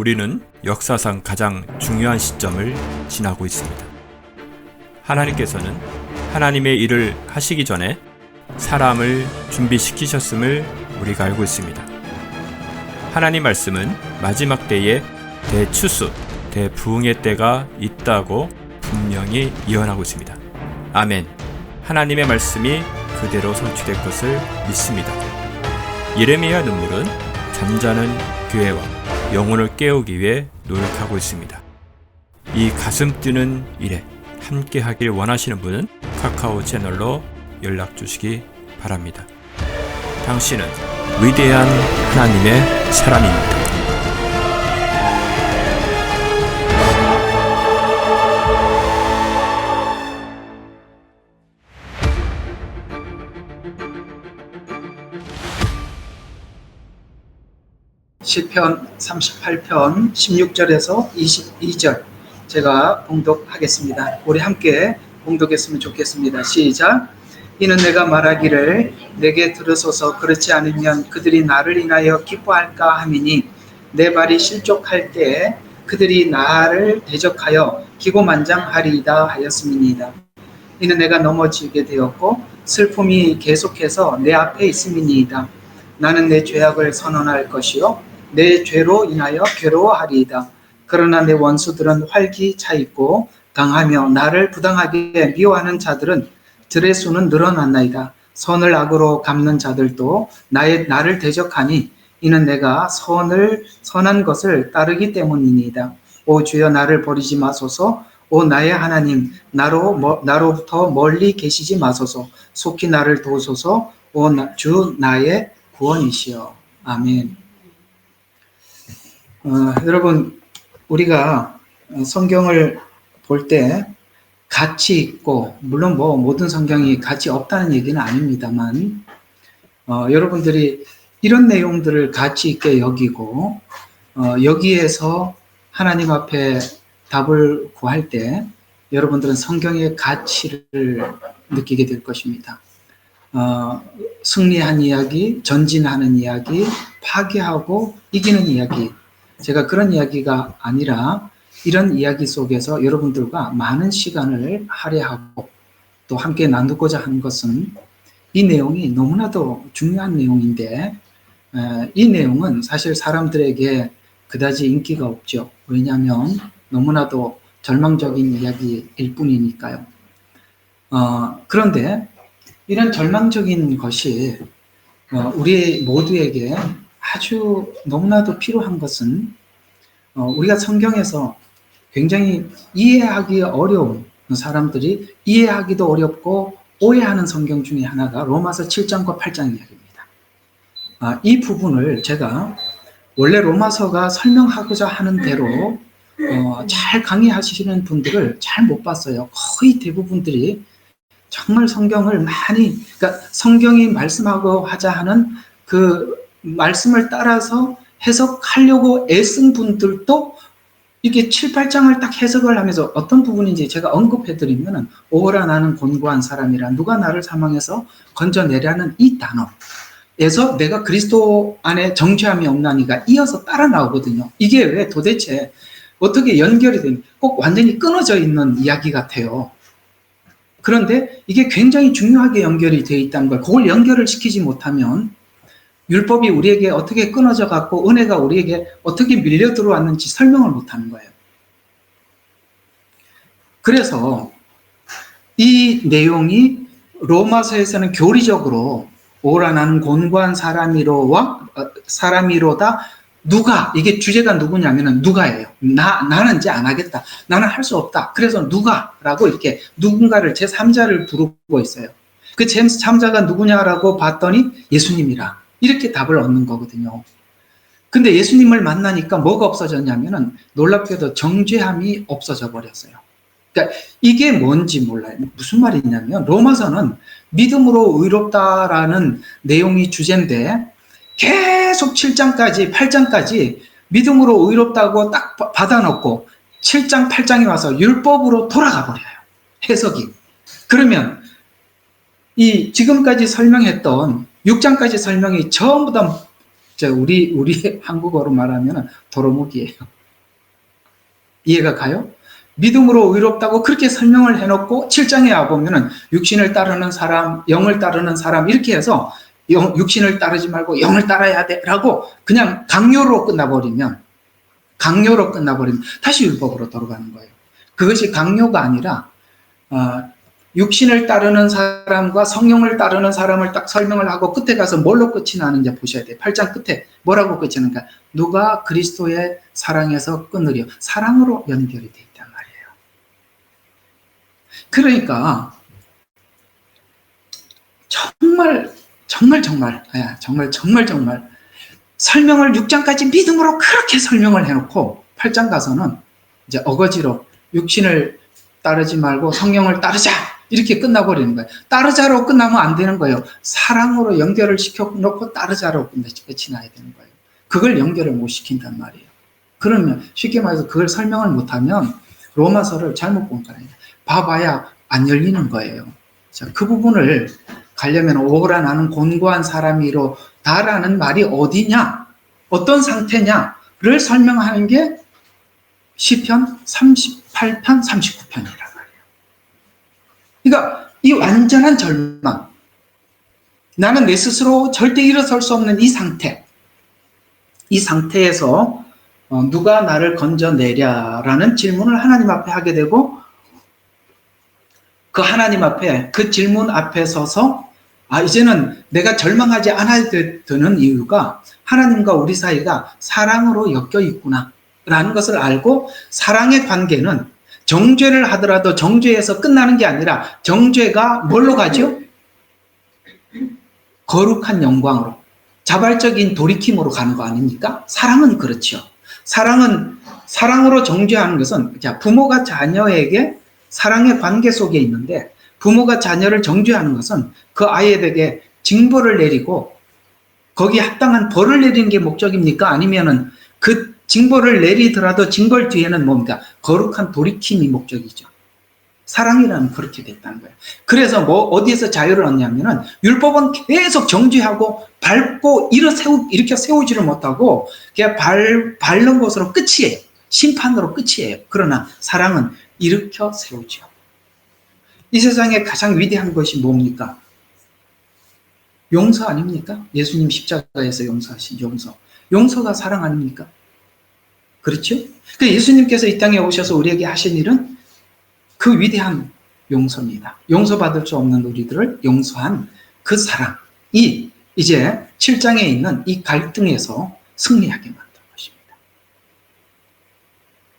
우리는 역사상 가장 중요한 시점을 지나고 있습니다. 하나님께서는 하나님의 일을 하시기 전에 사람을 준비시키셨음을 우리가 알고 있습니다. 하나님 말씀은 마지막 때에 대추수, 대부흥의 때가 있다고 분명히 예언하고 있습니다. 아멘. 하나님의 말씀이 그대로 성취될 것을 믿습니다. 예레미야 눈물은 잠자는 교회와 영혼을 깨우기 위해 노력하고 있습니다. 이 가슴 뛰는 일에 함께 하길 원하시는 분은 카카오 채널로 연락 주시기 바랍니다. 당신은 위대한 하나님의 사람입니다. 시편 38편 16절에서 22절 제가 봉독하겠습니다. 우리 함께 봉독했으면 좋겠습니다. 시작. 이는 내가 말하기를 내게 들으소서, 그렇지 않으면 그들이 나를 인하여 기뻐할까 하미니 내 발이 실족할 때에 그들이 나를 대적하여 기고만장하리이다 하였음이니이다. 이는 내가 넘어지게 되었고 슬픔이 계속해서 내 앞에 있음이니이다. 나는 내 죄악을 선언할 것이요 내 죄로 인하여 괴로워하리이다. 그러나 내 원수들은 활기차 있고 강하며 나를 부당하게 미워하는 자들은 들의 수는 늘어났나이다. 선을 악으로 갚는 자들도 나를 대적하니 이는 내가 선한 것을 따르기 때문이니이다. 오 주여, 나를 버리지 마소서. 오 나의 하나님, 나로부터 멀리 계시지 마소서. 속히 나를 도우소서. 오 주 나의 구원이시여. 아멘. 여러분, 우리가 성경을 볼 때 가치 있고, 물론 모든 성경이 가치 없다는 얘기는 아닙니다만, 여러분들이 이런 내용들을 가치 있게 여기고, 여기에서 하나님 앞에 답을 구할 때 여러분들은 성경의 가치를 느끼게 될 것입니다. 승리한 이야기, 전진하는 이야기, 파괴하고 이기는 이야기, 제가 그런 이야기가 아니라 이런 이야기 속에서 여러분들과 많은 시간을 할애하고 또 함께 나누고자 하는 것은 이 내용이 너무나도 중요한 내용인데, 이 내용은 사실 사람들에게 그다지 인기가 없죠. 왜냐하면 너무나도 절망적인 이야기일 뿐이니까요. 그런데 이런 절망적인 것이 우리 모두에게 아주 너무나도 필요한 것은 우리가 성경에서 굉장히 이해하기 어려운, 사람들이 이해하기도 어렵고 오해하는 성경 중에 하나가 로마서 7장과 8장 이야기입니다. 이 부분을 제가 원래 로마서가 설명하고자 하는 대로 잘 강의하시는 분들을 잘 못 봤어요. 거의 대부분들이 정말 성경을 그러니까 성경이 말씀하고 하자 하는 그 말씀을 따라서 해석하려고 애쓴 분들도 이게 7, 8장을 딱 해석을 하면서 어떤 부분인지 제가 언급해드리면, 오호라 나는 곤고한 사람이라 누가 나를 사망해서 건져내라는 이 단어에서 내가 그리스도 안에 정죄함이 없나니가 이어서 따라 나오거든요. 이게 왜 도대체 어떻게 연결이 되는, 꼭 완전히 끊어져 있는 이야기 같아요. 그런데 이게 굉장히 중요하게 연결이 되어 있다는 걸, 그걸 연결을 시키지 못하면 율법이 우리에게 어떻게 끊어져 갖고 은혜가 우리에게 어떻게 밀려 들어왔는지 설명을 못하는 거예요. 그래서 이 내용이 로마서에서는 교리적으로 오라 나는 곤고한 사람이로다. 누가, 이게 주제가 누구냐면은 누가예요. 나는 이제 안 하겠다. 나는 할 수 없다. 그래서 누가라고 이렇게 누군가를 제3자를 부르고 있어요. 그 제3자가 누구냐라고 봤더니 예수님이라. 이렇게 답을 얻는 거거든요. 근데 예수님을 만나니까 뭐가 없어졌냐면은 놀랍게도 정죄함이 없어져 버렸어요. 그러니까 이게 뭔지 몰라요. 무슨 말이냐면 로마서는 믿음으로 의롭다라는 내용이 주제인데 계속 7장까지 8장까지 믿음으로 의롭다고 딱 받아놓고 7장 8장에 와서 율법으로 돌아가 버려요. 해석이. 그러면 이 지금까지 설명했던 6장까지 설명이 전부 다 우리 한국어로 말하면 도루묵이에요. 이해가 가요? 믿음으로 의롭다고 그렇게 설명을 해놓고 7장에 와보면은 육신을 따르는 사람, 영을 따르는 사람 이렇게 해서 육신을 따르지 말고 영을 따라야 돼 라고 그냥 강요로 끝나버리면 다시 율법으로 돌아가는 거예요. 그것이 강요가 아니라 육신을 따르는 사람과 성령을 따르는 사람을 딱 설명을 하고 끝에 가서 뭘로 끝이 나는지 보셔야 돼요. 8장 끝에 뭐라고 끝이 나는가? 누가 그리스도의 사랑에서 끊으려 사랑으로 연결이 돼 있단 말이에요. 그러니까 정말 설명을 6장까지 믿음으로 그렇게 설명을 해놓고 8장 가서는 이제 어거지로 육신을 따르지 말고 성령을 따르자 이렇게 끝나버리는 거예요. 따르자로 끝나면 안 되는 거예요. 사랑으로 연결을 시켜놓고 따르자로 끝이 나야 되는 거예요. 그걸 연결을 못 시킨단 말이에요. 그러면 쉽게 말해서 그걸 설명을 못하면 로마서를 잘못 본 거예요. 봐봐야 안 열리는 거예요. 자, 그 부분을 가려면 오호라 나는 곤고한 사람이로다라는 말이 어디냐, 어떤 상태냐를 설명하는 게 시편 38편, 39편이란 말이에요. 그러니까 이 완전한 절망, 나는 내 스스로 절대 일어설 수 없는 이 상태에서 누가 나를 건져내랴라는 질문을 하나님 앞에 하게 되고 그 하나님 앞에 그 질문 앞에 서서 이제는 내가 절망하지 않아야 되는 이유가 하나님과 우리 사이가 사랑으로 엮여 있구나 라는 것을 알고 사랑의 관계는 정죄를 하더라도 정죄에서 끝나는 게 아니라 정죄가 뭘로 가죠? 거룩한 영광으로 자발적인 돌이킴으로 가는 거 아닙니까? 사랑은 그렇죠. 사랑으로 정죄하는 것은 부모가 자녀에게 사랑의 관계 속에 있는데 부모가 자녀를 정죄하는 것은 그 아이에게 징벌을 내리고 거기에 합당한 벌을 내리는 게 목적입니까? 아니면은 그 징벌을 내리더라도 징벌 뒤에는 뭡니까? 거룩한 돌이킴이 목적이죠. 사랑이라는 그렇게 됐다는 거예요. 그래서 어디에서 자유를 얻냐면은 율법은 계속 정죄하고 밟고 일으켜 세우지를 못하고 그냥 밟는 것으로 끝이에요. 심판으로 끝이에요. 그러나 사랑은 일으켜 세우죠. 이 세상에 가장 위대한 것이 뭡니까? 용서 아닙니까? 예수님 십자가에서 용서하신 용서. 용서가 사랑 아닙니까? 그렇죠? 예수님께서 이 땅에 오셔서 우리에게 하신 일은 그 위대한 용서입니다. 용서받을 수 없는 우리들을 용서한 그 사랑이 이제 7장에 있는 이 갈등에서 승리하게 만든 것입니다.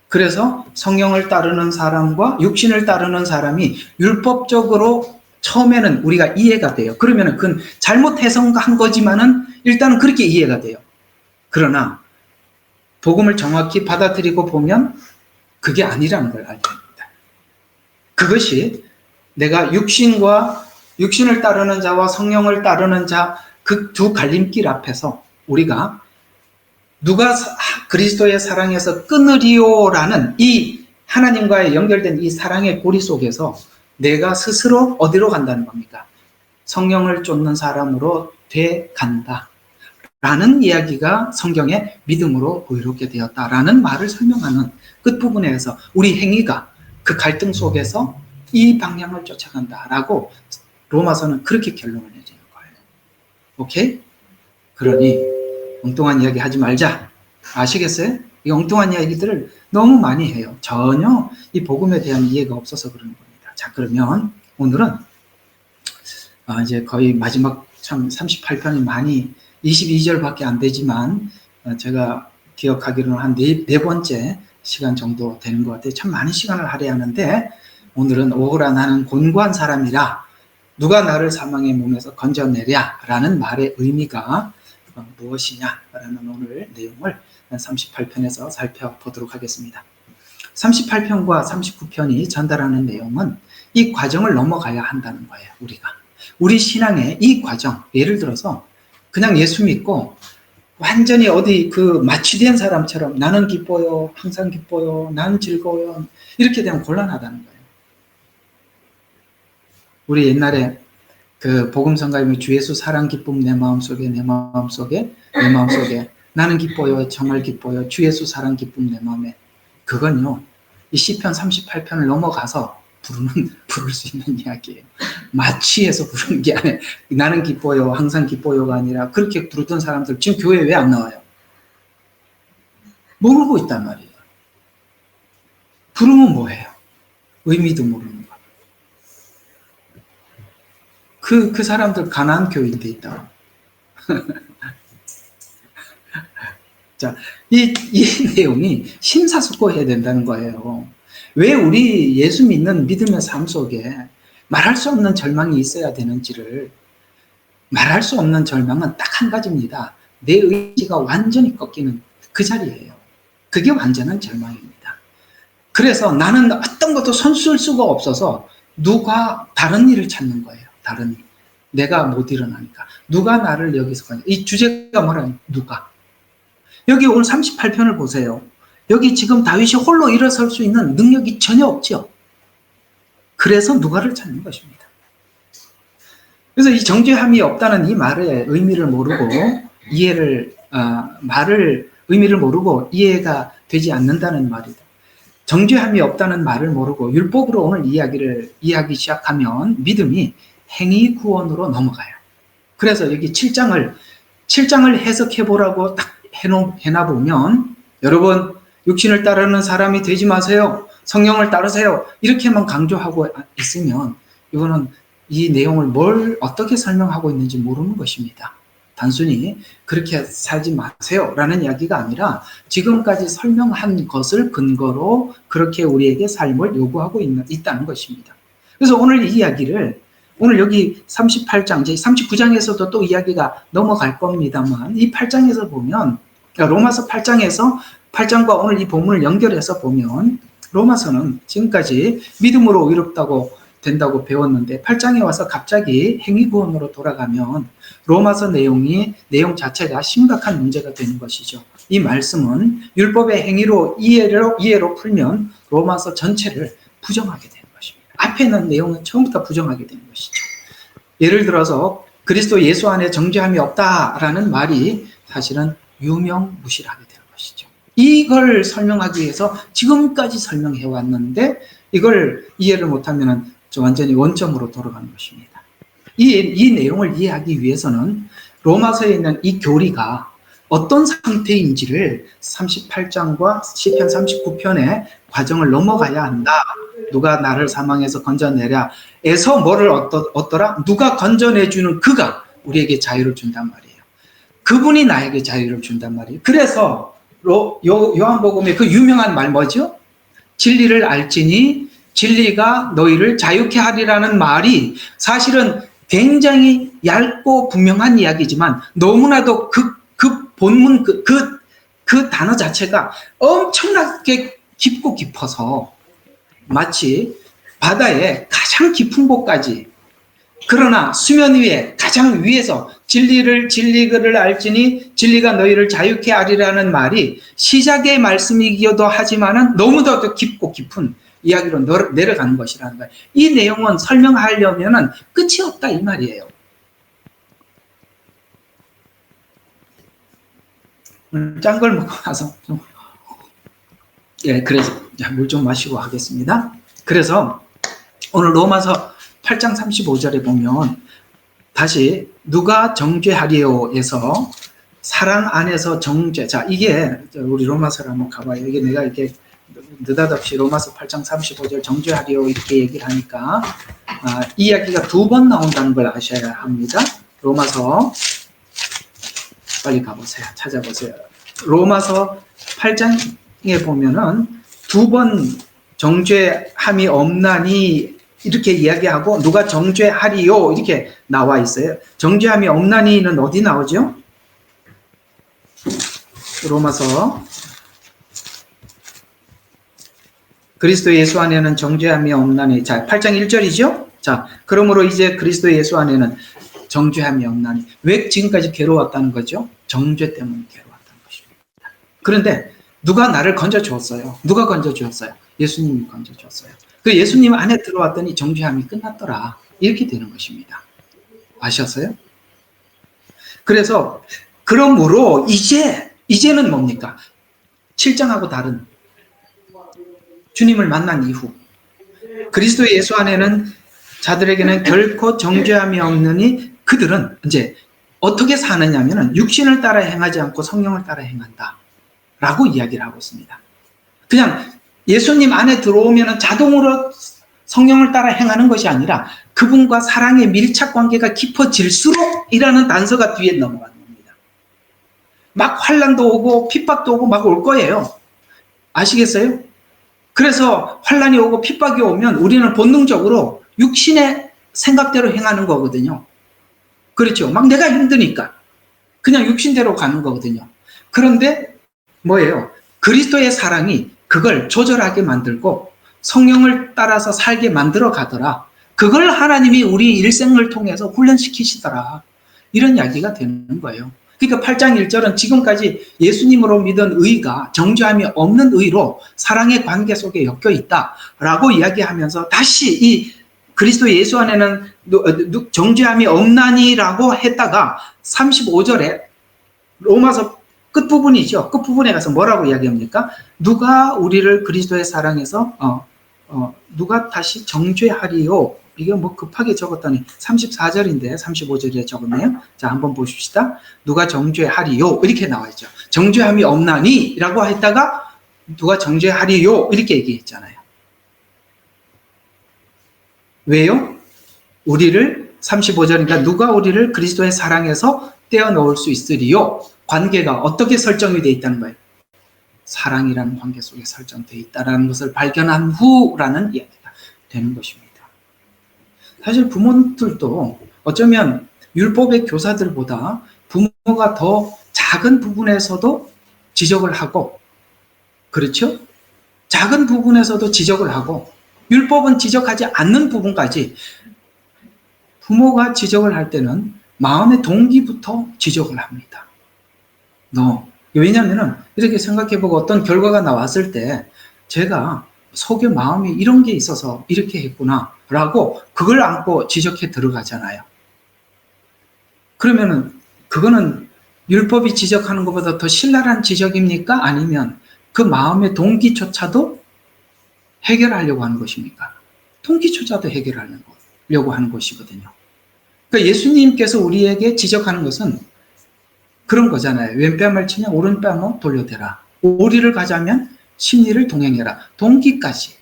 그래서 성령을 따르는 사람과 육신을 따르는 사람이 율법적으로 처음에는 우리가 이해가 돼요. 그러면은 그건 잘못 해석한 거지만은 일단은 그렇게 이해가 돼요. 그러나 복음을 정확히 받아들이고 보면 그게 아니라는 걸 알게 됩니다. 그것이 내가 육신을 따르는 자와 성령을 따르는 자 그 두 갈림길 앞에서 우리가 누가 그리스도의 사랑에서 끊으리오라는 이 하나님과의 연결된 이 사랑의 고리 속에서 내가 스스로 어디로 간다는 겁니까? 성령을 쫓는 사람으로 돼 간다. 라는 이야기가 성경에 믿음으로 의롭게 되었다라는 말을 설명하는 끝부분에서 우리 행위가 그 갈등 속에서 이 방향을 쫓아간다라고 로마서는 그렇게 결론을 내리는 거예요. 오케이? 그러니 엉뚱한 이야기 하지 말자. 아시겠어요? 이 엉뚱한 이야기들을 너무 많이 해요. 전혀 이 복음에 대한 이해가 없어서 그러는 겁니다. 자, 그러면 오늘은 이제 거의 마지막 참 38편이 많이 22절밖에 안 되지만 제가 기억하기로는 한 네 번째 시간 정도 되는 것 같아요. 참 많은 시간을 할애하는데 오늘은 오호라 나는 곤고한 사람이라 누가 나를 사망의 몸에서 건져내랴 라는 말의 의미가 무엇이냐라는 오늘 내용을 38편에서 살펴보도록 하겠습니다. 38편과 39편이 전달하는 내용은 이 과정을 넘어가야 한다는 거예요. 우리 신앙의 이 과정, 예를 들어서 그냥 예수 믿고 완전히 어디 마취된 사람처럼 나는 기뻐요, 항상 기뻐요, 나는 즐거워요 이렇게 되면 곤란하다는 거예요. 우리 옛날에 복음성가님이 주 예수 사랑 기쁨 내 마음속에 내 마음속에 나는 기뻐요, 정말 기뻐요, 주 예수 사랑 기쁨 내 마음에. 그건요, 이 시편 38편을 넘어가서 부를 수 있는 이야기예요. 마취해서 부르는 게 아니라, 나는 기뻐요, 항상 기뻐요가 아니라, 그렇게 부르던 사람들 지금 교회에 왜 안 나와요? 모르고 있단 말이에요. 부르면 뭐해요? 의미도 모르는 거. 그 사람들 가나안 교인돼 있다고. 자, 이 내용이 심사숙고해야 된다는 거예요. 왜 우리 예수 믿는 믿음의 삶 속에 말할 수 없는 절망이 있어야 되는지를, 말할 수 없는 절망은 딱 한 가지입니다. 내 의지가 완전히 꺾이는 그 자리예요. 그게 완전한 절망입니다. 그래서 나는 어떤 것도 손쓸 수가 없어서 누가 다른 일을 찾는 거예요. 다른 일. 내가 못 일어나니까. 누가 나를 여기서 가냐. 이 주제가 뭐라니? 누가. 여기 오늘 38편을 보세요. 여기 지금 다윗이 홀로 일어설 수 있는 능력이 전혀 없죠. 그래서 누가를 찾는 것입니다. 그래서 이 정죄함이 없다는 이 말의 의미를 모르고 의미를 모르고 이해가 되지 않는다는 말이다. 정죄함이 없다는 말을 모르고 율법으로 오늘 이해하기 시작하면 믿음이 행위 구원으로 넘어가요. 그래서 여기 7장을 해석해보라고 딱 해놔보면, 여러분, 육신을 따르는 사람이 되지 마세요. 성령을 따르세요. 이렇게만 강조하고 있으면 이거는 이 내용을 어떻게 설명하고 있는지 모르는 것입니다. 단순히 그렇게 살지 마세요 라는 이야기가 아니라 지금까지 설명한 것을 근거로 그렇게 우리에게 삶을 요구하고 있다는 것입니다. 그래서 오늘 이 이야기를, 오늘 여기 38장, 이제 39장에서도 또 이야기가 넘어갈 겁니다만, 이 8장에서 보면, 로마서 8장과 오늘 이 본문을 연결해서 보면, 로마서는 지금까지 믿음으로 의롭다고 된다고 배웠는데 8장에 와서 갑자기 행위구원으로 돌아가면 로마서 내용 자체가 심각한 문제가 되는 것이죠. 이 말씀은 율법의 행위로 이해로 풀면 로마서 전체를 부정하게 되는 것입니다. 앞에 있는 내용은 처음부터 부정하게 되는 것이죠. 예를 들어서 그리스도 예수 안에 정죄함이 없다라는 말이 사실은 유명무실하게 되는 것이죠. 이걸 설명하기 위해서 지금까지 설명해 왔는데 이걸 이해를 못하면 완전히 원점으로 돌아가는 것입니다. 이 내용을 이해하기 위해서는 로마서에 있는 이 교리가 어떤 상태인지를 38장과 시편 39편의 과정을 넘어가야 한다. 누가 나를 사망에서 건져내랴 에서 뭐를 얻더라? 누가 건져내주는 그가 우리에게 자유를 준단 말이에요. 그분이 나에게 자유를 준단 말이에요. 그래서 요한복음의 그 유명한 말 뭐죠? 진리를 알지니 진리가 너희를 자유케 하리라는 말이 사실은 굉장히 얇고 분명한 이야기지만 너무나도 그 본문 그 단어 자체가 엄청나게 깊고 깊어서 마치 바다의 가장 깊은 곳까지, 그러나 수면 위에 가장 위에서 진리를 알지니 진리가 너희를 자유케 하리라는 말이 시작의 말씀이기도 하지만은 너무도 깊고 깊은 이야기로 내려가는 것이라는 거예요. 이 내용은 설명하려면은 끝이 없다 이 말이에요. 짠 걸 먹고 나서 그래서 물 좀 마시고 하겠습니다. 그래서 오늘 로마서 8장 35절에 보면 다시 누가 정죄하리요에서 사랑 안에서 정죄. 자, 이게 우리 로마서를 한번 가봐요. 이게 내가 이렇게 느닷없이 로마서 8장 35절 정죄하리요 이렇게 얘기를 하니까 이 이야기가 2번 나온다는 걸 아셔야 합니다. 로마서 빨리 가보세요. 찾아보세요. 로마서 8장에 보면은 2번 정죄함이 없나니 이렇게 이야기하고 누가 정죄하리요 이렇게 나와 있어요. 정죄함이 없나니는 어디 나오죠? 로마서 그리스도 예수 안에는 정죄함이 없나니. 자, 8장 1절이죠? 자, 그러므로 이제 그리스도 예수 안에는 정죄함이 없나니. 왜 지금까지 괴로웠다는 거죠? 정죄 때문에 괴로웠다는 것입니다. 그런데 누가 나를 건져주었어요? 누가 건져주었어요? 예수님이 건져주었어요. 그 예수님 안에 들어왔더니 정죄함이 끝났더라. 이렇게 되는 것입니다. 아셨어요? 그래서 그러므로 이제는 뭡니까? 7장하고 다른 주님을 만난 이후 그리스도 예수 안에는 자들에게는 결코 정죄함이 없느니 그들은 이제 어떻게 사느냐면은 육신을 따라 행하지 않고 성령을 따라 행한다 라고 이야기를 하고 있습니다. 그냥 예수님 안에 들어오면은 자동으로 성령을 따라 행하는 것이 아니라 그분과 사랑의 밀착 관계가 깊어질수록 이라는 단서가 뒤에 넘어가는 겁니다. 막 환난도 오고 핍박도 오고 막 올 거예요. 아시겠어요? 그래서 환난이 오고 핍박이 오면 우리는 본능적으로 육신의 생각대로 행하는 거거든요. 그렇죠. 막 내가 힘드니까 그냥 육신대로 가는 거거든요. 그런데 뭐예요? 그리스도의 사랑이 그걸 조절하게 만들고 성령을 따라서 살게 만들어 가더라. 그걸 하나님이 우리 일생을 통해서 훈련시키시더라. 이런 이야기가 되는 거예요. 그러니까 8장 1절은 지금까지 예수님으로 믿은 의가 정죄함이 없는 의로 사랑의 관계 속에 엮여 있다라고 이야기하면서 다시 이 그리스도 예수 안에는 정죄함이 없나니라고 했다가 35절에 로마서 끝부분이죠. 끝부분에 가서 뭐라고 이야기합니까? 누가 우리를 그리스도의 사랑에서 누가 다시 정죄하리요? 이게 뭐 급하게 적었더니 34절인데 35절에 적었네요. 자, 한번 보십시다. 누가 정죄하리요? 이렇게 나와 있죠. 정죄함이 없나니? 라고 했다가 누가 정죄하리요? 이렇게 얘기했잖아요. 왜요? 우리를 35절이니까 누가 우리를 그리스도의 사랑에서 떼어놓을 수 있으리요? 관계가 어떻게 설정이 되어 있다는 거예요? 사랑이라는 관계 속에 설정되어 있다는 것을 발견한 후라는 이야기가 되는 것입니다. 사실 부모들도 어쩌면 율법의 교사들보다 부모가 더 작은 부분에서도 지적을 하고, 그렇죠? 작은 부분에서도 지적을 하고, 율법은 지적하지 않는 부분까지 부모가 지적을 할 때는 마음의 동기부터 지적을 합니다. 왜냐하면 이렇게 생각해보고 어떤 결과가 나왔을 때 제가 속에 마음이 이런 게 있어서 이렇게 했구나 라고 그걸 안고 지적해 들어가잖아요. 그러면은 그거는 율법이 지적하는 것보다 더 신랄한 지적입니까? 아니면 그 마음의 동기조차도 해결하려고 하는 것입니까? 동기조차도 해결하려고 하는 것이거든요. 그러니까 예수님께서 우리에게 지적하는 것은 그런 거잖아요. 왼뺨을 치면 오른뺨을 돌려대라. 오리를 가자면 심리를 동행해라. 동기까지.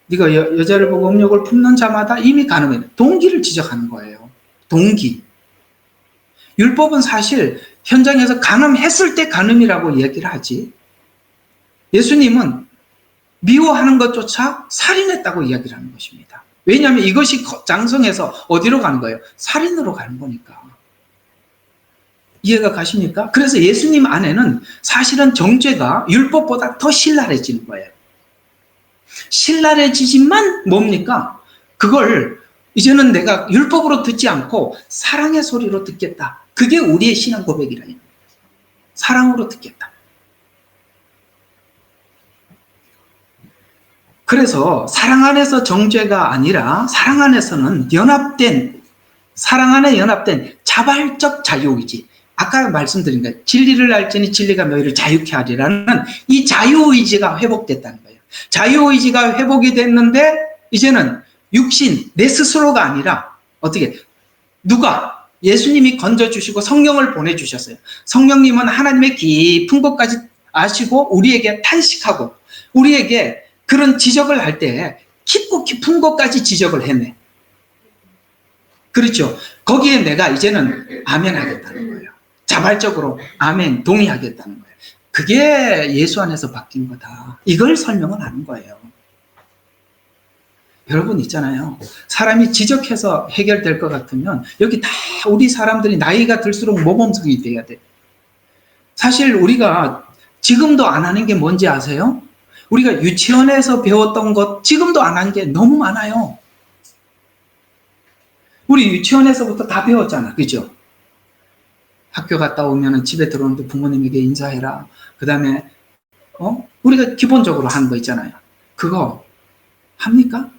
네가 여자를 보고 음욕을 품는 자마다 이미 간음해. 동기를 지적하는 거예요. 동기. 율법은 사실 현장에서 간음했을 때 간음이라고 얘기를 하지. 예수님은 미워하는 것조차 살인했다고 이야기를 하는 것입니다. 왜냐하면 이것이 장성해서 어디로 가는 거예요? 살인으로 가는 거니까. 이해가 가십니까? 그래서 예수님 안에는 사실은 정죄가 율법보다 더 신랄해지는 거예요. 신랄해지지만 뭡니까? 그걸 이제는 내가 율법으로 듣지 않고 사랑의 소리로 듣겠다. 그게 우리의 신앙 고백이라는 거예요. 사랑으로 듣겠다. 그래서 사랑 안에서 정죄가 아니라 사랑 안에서는 사랑 안에 연합된 자발적 자유의지. 아까 말씀드린 거예요. 진리를 알지니 진리가 너희를 자유케 하리라는 이 자유의지가 회복됐다는 거예요. 자유의지가 회복이 됐는데 이제는 육신, 내 스스로가 아니라 어떻게 누가 예수님이 건져주시고 성령을 보내주셨어요. 성령님은 하나님의 깊은 것까지 아시고 우리에게 탄식하고 우리에게 그런 지적을 할 때 깊고 깊은 것까지 지적을 해내. 그렇죠. 거기에 내가 이제는 아멘 하겠다는 거예요. 자발적으로 아멘 동의하겠다는 거예요. 그게 예수 안에서 바뀐 거다. 이걸 설명을 하는 거예요. 여러분 있잖아요. 사람이 지적해서 해결될 것 같으면 여기 다 우리 사람들이 나이가 들수록 모범성이 돼야 돼. 사실 우리가 지금도 안 하는 게 뭔지 아세요? 우리가 유치원에서 배웠던 것 지금도 안 한 게 너무 많아요. 우리 유치원에서부터 다 배웠잖아. 그죠? 학교 갔다 오면 집에 들어오는데 부모님에게 인사해라. 그 다음에 우리가 기본적으로 하는 거 있잖아요. 그거 합니까?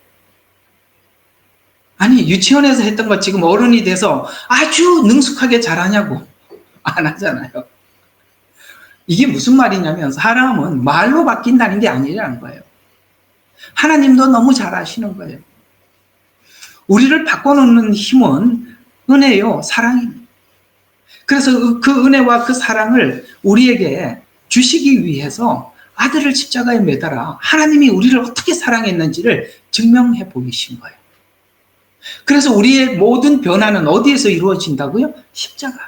아니 유치원에서 했던 거 지금 어른이 돼서 아주 능숙하게 잘하냐고. 안 하잖아요. 이게 무슨 말이냐면 사람은 말로 바뀐다는 게 아니라는 거예요. 하나님도 너무 잘 아시는 거예요. 우리를 바꿔놓는 힘은 은혜요, 사랑입니다. 그래서 그 은혜와 그 사랑을 우리에게 주시기 위해서 아들을 십자가에 매달아 하나님이 우리를 어떻게 사랑했는지를 증명해 보이신 거예요. 그래서 우리의 모든 변화는 어디에서 이루어진다고요? 십자가에서.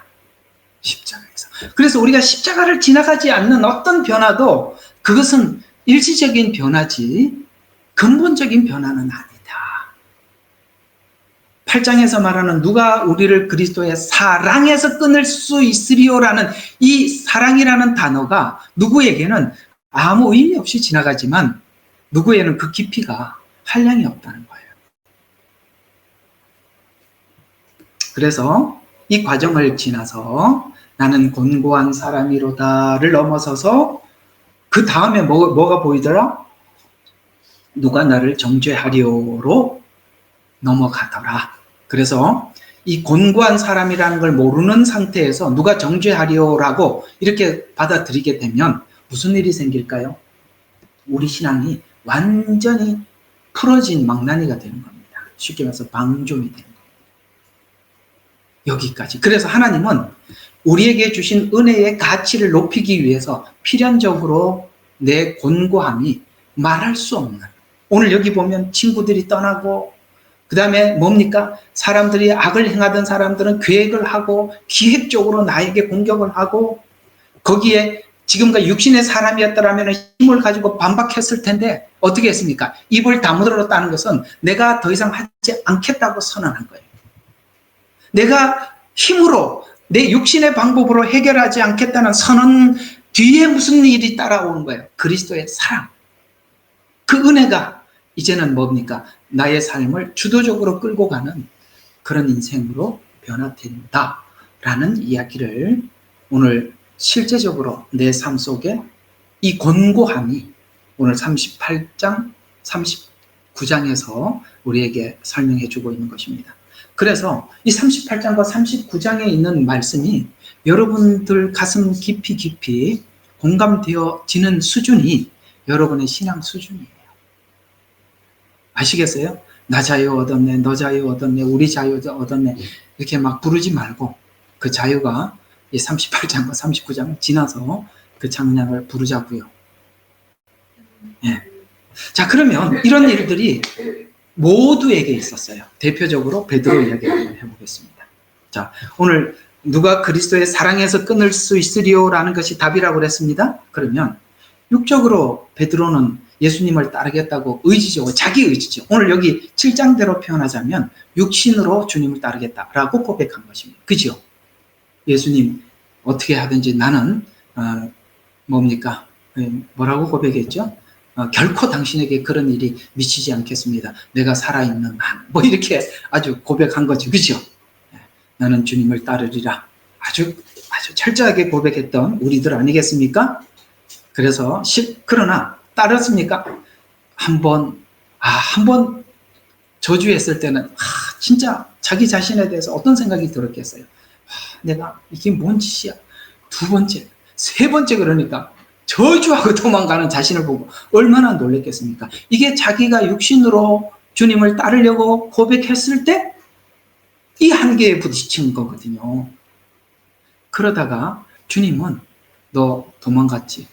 그래서 우리가 십자가를 지나가지 않는 어떤 변화도 그것은 일시적인 변화지 근본적인 변화는 아니다. 8장에서 말하는 누가 우리를 그리스도의 사랑에서 끊을 수 있으리요라는 이 사랑이라는 단어가 누구에게는 아무 의미 없이 지나가지만 누구에는 그 깊이가 한량이 없다는 거예요. 그래서 이 과정을 지나서 나는 곤고한 사람이로다를 넘어서서 그 다음에 뭐가 보이더라? 누가 나를 정죄하리오로 넘어가더라. 그래서 이 곤고한 사람이라는 걸 모르는 상태에서 누가 정죄하리오라고 이렇게 받아들이게 되면 무슨 일이 생길까요? 우리 신앙이 완전히 풀어진 망나니가 되는 겁니다. 쉽게 말해서 방종이 되는 겁니다. 여기까지. 그래서 하나님은 우리에게 주신 은혜의 가치를 높이기 위해서 필연적으로 내 곤고함이 말할 수 없는, 오늘 여기 보면 친구들이 떠나고 그 다음에 뭡니까? 사람들이 악을 행하던 사람들은 계획을 하고 기획적으로 나에게 공격을 하고 거기에 지금과 육신의 사람이었더라면 힘을 가지고 반박했을 텐데 어떻게 했습니까? 입을 다물었다는 것은 내가 더 이상 하지 않겠다고 선언한 거예요. 내가 힘으로 내 육신의 방법으로 해결하지 않겠다는 선언 뒤에 무슨 일이 따라오는 거예요? 그리스도의 사랑. 그 은혜가 이제는 뭡니까? 나의 삶을 주도적으로 끌고 가는 그런 인생으로 변화된다라는 이야기를 오늘 실제적으로 내 삶 속에 이 곤고함이 오늘 38장, 39장에서 우리에게 설명해 주고 있는 것입니다. 그래서 이 38장과 39장에 있는 말씀이 여러분들 가슴 깊이 공감되어지는 수준이 여러분의 신앙 수준이에요. 아시겠어요? 나 자유 얻었네, 너 자유 얻었네, 우리 자유 얻었네 이렇게 막 부르지 말고 그 자유가 이 38장과 39장을 지나서 그 찬양을 부르자고요. 예. 자, 그러면 이런 일들이 모두에게 있었어요. 대표적으로 베드로 이야기를 해보겠습니다. 자, 오늘 누가 그리스도의 사랑에서 끊을 수 있으리요라는 것이 답이라고 그랬습니다. 그러면 육적으로 베드로는 예수님을 따르겠다고 의지적으로, 자기 의지죠. 오늘 여기 7장대로 표현하자면 육신으로 주님을 따르겠다라고 고백한 것입니다. 그죠? 예수님 어떻게 하든지 나는 뭡니까? 뭐라고 고백했죠? 결코 당신에게 그런 일이 미치지 않겠습니다. 내가 살아있는 한. 뭐 이렇게 아주 고백한 거죠. 그죠? 나는 주님을 따르리라. 아주 철저하게 고백했던 우리들 아니겠습니까? 그래서 그러나 따랐습니까? 한 번 저주했을 때는 진짜 자기 자신에 대해서 어떤 생각이 들었겠어요? 내가 이게 뭔 짓이야? 두 번째, 세 번째 그러니까 저주하고 도망가는 자신을 보고 얼마나 놀랬겠습니까? 이게 자기가 육신으로 주님을 따르려고 고백했을 때 이 한계에 부딪힌 거거든요. 그러다가 주님은 너 도망갔지?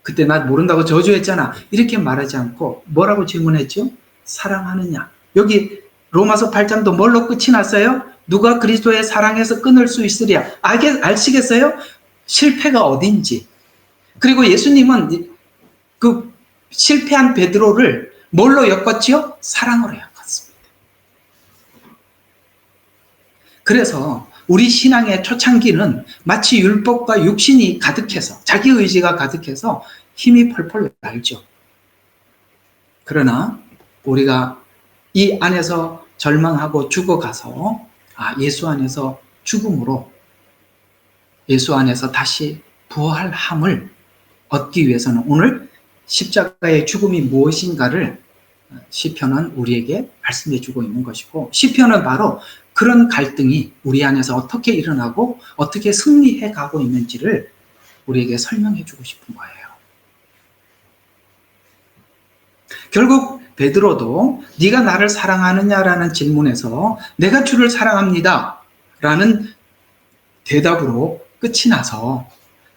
그때 나 모른다고 저주했잖아. 이렇게 말하지 않고 뭐라고 질문했죠? 사랑하느냐? 여기 로마서 8장도 뭘로 끝이 났어요? 누가 그리스도의 사랑에서 끊을 수 있으랴? 아시겠어요? 실패가 어딘지. 그리고 예수님은 그 실패한 베드로를 뭘로 엮었지요? 사랑으로 엮었습니다. 그래서 우리 신앙의 초창기는 마치 율법과 육신이 가득해서, 자기 의지가 가득해서 힘이 펄펄 날죠. 그러나 우리가 이 안에서 절망하고 죽어가서 예수 안에서 죽음으로 예수 안에서 다시 부활함을 얻기 위해서는 오늘 십자가의 죽음이 무엇인가를 시편은 우리에게 말씀해 주고 있는 것이고, 시편은 바로 그런 갈등이 우리 안에서 어떻게 일어나고 어떻게 승리해 가고 있는지를 우리에게 설명해 주고 싶은 거예요. 결국 베드로도 네가 나를 사랑하느냐라는 질문에서 내가 주를 사랑합니다 라는 대답으로 끝이 나서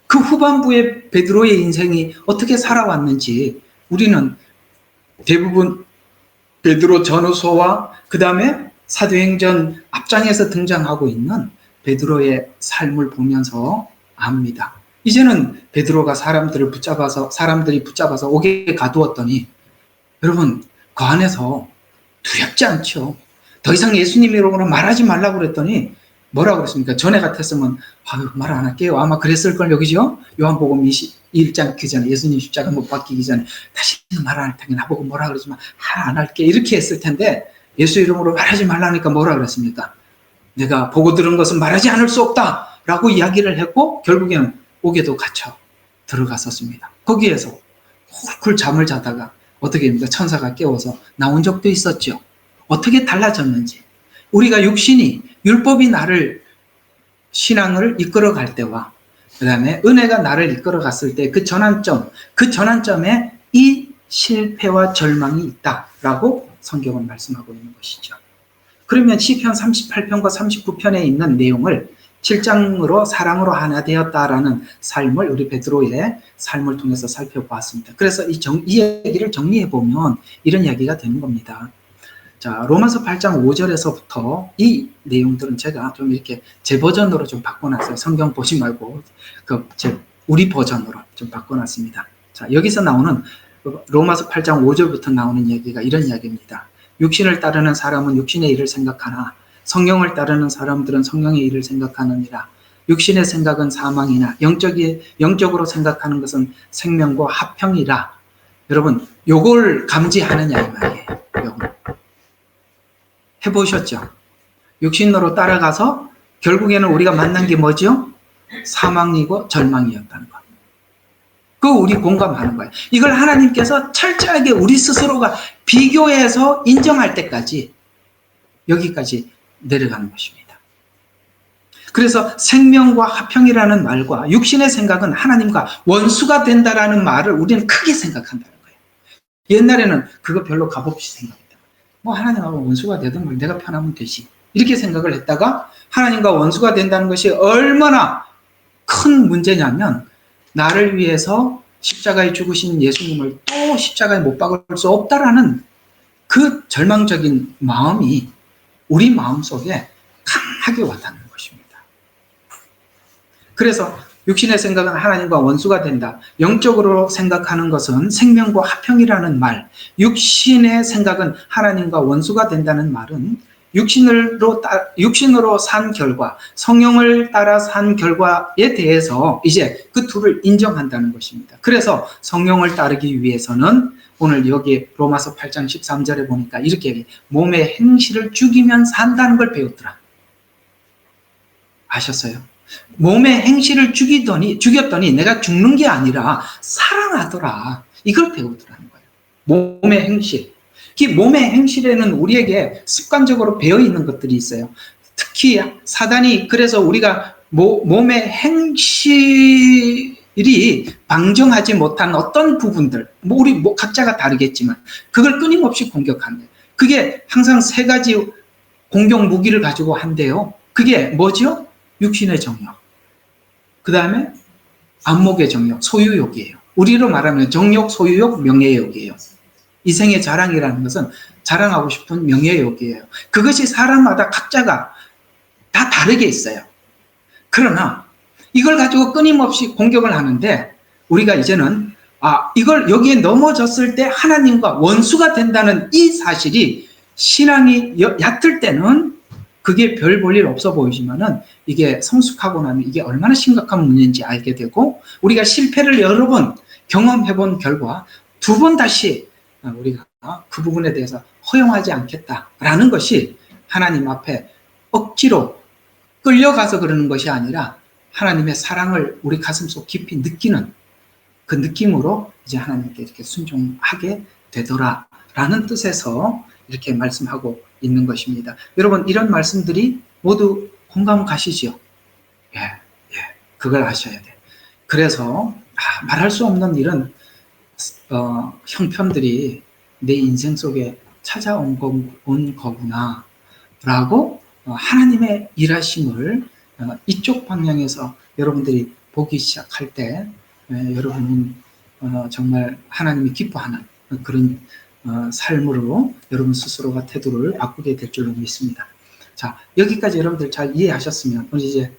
그 후반부에 베드로의 인생이 어떻게 살아왔는지 우리는 대부분 베드로 전후서와 그 다음에 사도행전 앞장에서 등장하고 있는 베드로의 삶을 보면서 압니다. 이제는 베드로가 사람들이 붙잡아서 옥에 가두었더니 여러분 그 안에서 두렵지 않죠. 더 이상 예수님 이름으로 말하지 말라고 그랬더니 뭐라고 그랬습니까? 전에 같았으면 말 안 할게요. 아마 그랬을걸요. 그죠? 요한복음 21장 그 전에 예수님 십자가 못 박히기 전에 다시는 말 안 할 테니 나보고 뭐라 그러지만 안 할게 이렇게 했을 텐데 예수 이름으로 말하지 말라니까 뭐라 그랬습니까? 내가 보고 들은 것은 말하지 않을 수 없다 라고 이야기를 했고 결국에는 옥에도 갇혀 들어갔었습니다. 거기에서 훌훌 잠을 자다가 어떻게 됩니까? 천사가 깨워서 나온 적도 있었죠. 어떻게 달라졌는지 우리가 육신이 율법이 나를 신앙을 이끌어갈 때와 그 다음에 은혜가 나를 이끌어갔을 때 그 전환점에 이 실패와 절망이 있다라고 성경은 말씀하고 있는 것이죠. 그러면 시편 38편과 39편에 있는 내용을 7장으로 사랑으로 하나 되었다라는 삶을 우리 베드로의 삶을 통해서 살펴보았습니다. 그래서 이 얘기를 정리해 보면 이런 이야기가 되는 겁니다. 자, 로마서 8장 5절에서부터 이 내용들은 제가 좀 이렇게 제 버전으로 좀 바꿔놨어요. 성경 보지 말고 우리 버전으로 좀 바꿔놨습니다. 자, 여기서 나오는 로마서 8장 5절부터 나오는 얘기가 이런 이야기입니다. 육신을 따르는 사람은 육신의 일을 생각하나 성령을 따르는 사람들은 성령의 일을 생각하느니라. 육신의 생각은 사망이나 영적으로 생각하는 것은 생명과 화평이라. 여러분, 요걸 감지하느냐 이 말이에요. 요걸. 해보셨죠? 육신으로 따라가서 결국에는 우리가 만난 게 뭐죠? 사망이고 절망이었다는 거. 그거 우리 공감하는 거예요. 이걸 하나님께서 철저하게 우리 스스로가 비교해서 인정할 때까지 여기까지 내려가는 것입니다. 그래서 생명과 화평이라는 말과 육신의 생각은 하나님과 원수가 된다라는 말을 우리는 크게 생각한다는 거예요. 옛날에는 그거 별로 값없이 생각했다. 하나님하고 원수가 되든 뭘 내가 편하면 되지. 이렇게 생각을 했다가 하나님과 원수가 된다는 것이 얼마나 큰 문제냐면 나를 위해서 십자가에 죽으신 예수님을 또 십자가에 못 박을 수 없다라는 그 절망적인 마음이 우리 마음속에 강하게 와닿는 것입니다. 그래서 육신의 생각은 하나님과 원수가 된다. 영적으로 생각하는 것은 생명과 화평이라는 말, 육신의 생각은 하나님과 원수가 된다는 말은 육신으로 산 결과, 성령을 따라 산 결과에 대해서 이제 그 둘을 인정한다는 것입니다. 그래서 성령을 따르기 위해서는 오늘 여기 로마서 8장 13절에 보니까 이렇게 몸의 행실을 죽이면 산다는 걸 배웠더라. 아셨어요? 몸의 행실을 죽였더니 내가 죽는 게 아니라 살아나더라. 이걸 배우더라는 거예요. 몸의 행실. 이 몸의 행실에는 우리에게 습관적으로 배어 있는 것들이 있어요. 특히 사단이 그래서 우리가 몸의 행실이 방정하지 못한 어떤 부분들, 우리 각자가 다르겠지만 그걸 끊임없이 공격한대요. 그게 항상 세 가지 공격 무기를 가지고 한대요. 그게 뭐죠? 육신의 정욕, 그 다음에 안목의 정욕, 소유욕이에요. 우리로 말하면 정욕, 소유욕, 명예욕이에요. 이생의 자랑이라는 것은 자랑하고 싶은 명예욕이에요. 그것이 사람마다 각자가 다 다르게 있어요. 그러나 이걸 가지고 끊임없이 공격을 하는데 우리가 이제는 이걸 여기에 넘어졌을 때 하나님과 원수가 된다는 이 사실이 신앙이 얕을 때는 그게 별 볼 일 없어 보이지만은 이게 성숙하고 나면 이게 얼마나 심각한 문제인지 알게 되고 우리가 실패를 여러 번 경험해 본 결과 두 번 다시 우리가 그 부분에 대해서 허용하지 않겠다라는 것이 하나님 앞에 억지로 끌려가서 그러는 것이 아니라 하나님의 사랑을 우리 가슴속 깊이 느끼는 그 느낌으로 이제 하나님께 이렇게 순종하게 되더라 라는 뜻에서 이렇게 말씀하고 있는 것입니다. 여러분, 이런 말씀들이 모두 공감 가시죠? 예, 그걸 아셔야 돼. 그래서 말할 수 없는 이런 형편들이 내 인생 속에 찾아온 거구나 라고 하나님의 일하심을 이쪽 방향에서 여러분들이 보기 시작할 때 여러분은 정말 하나님이 기뻐하는 그런 삶으로 여러분 스스로가 태도를 바꾸게 될 줄로 믿습니다. 자, 여기까지 여러분들 잘 이해하셨으면 우리 이제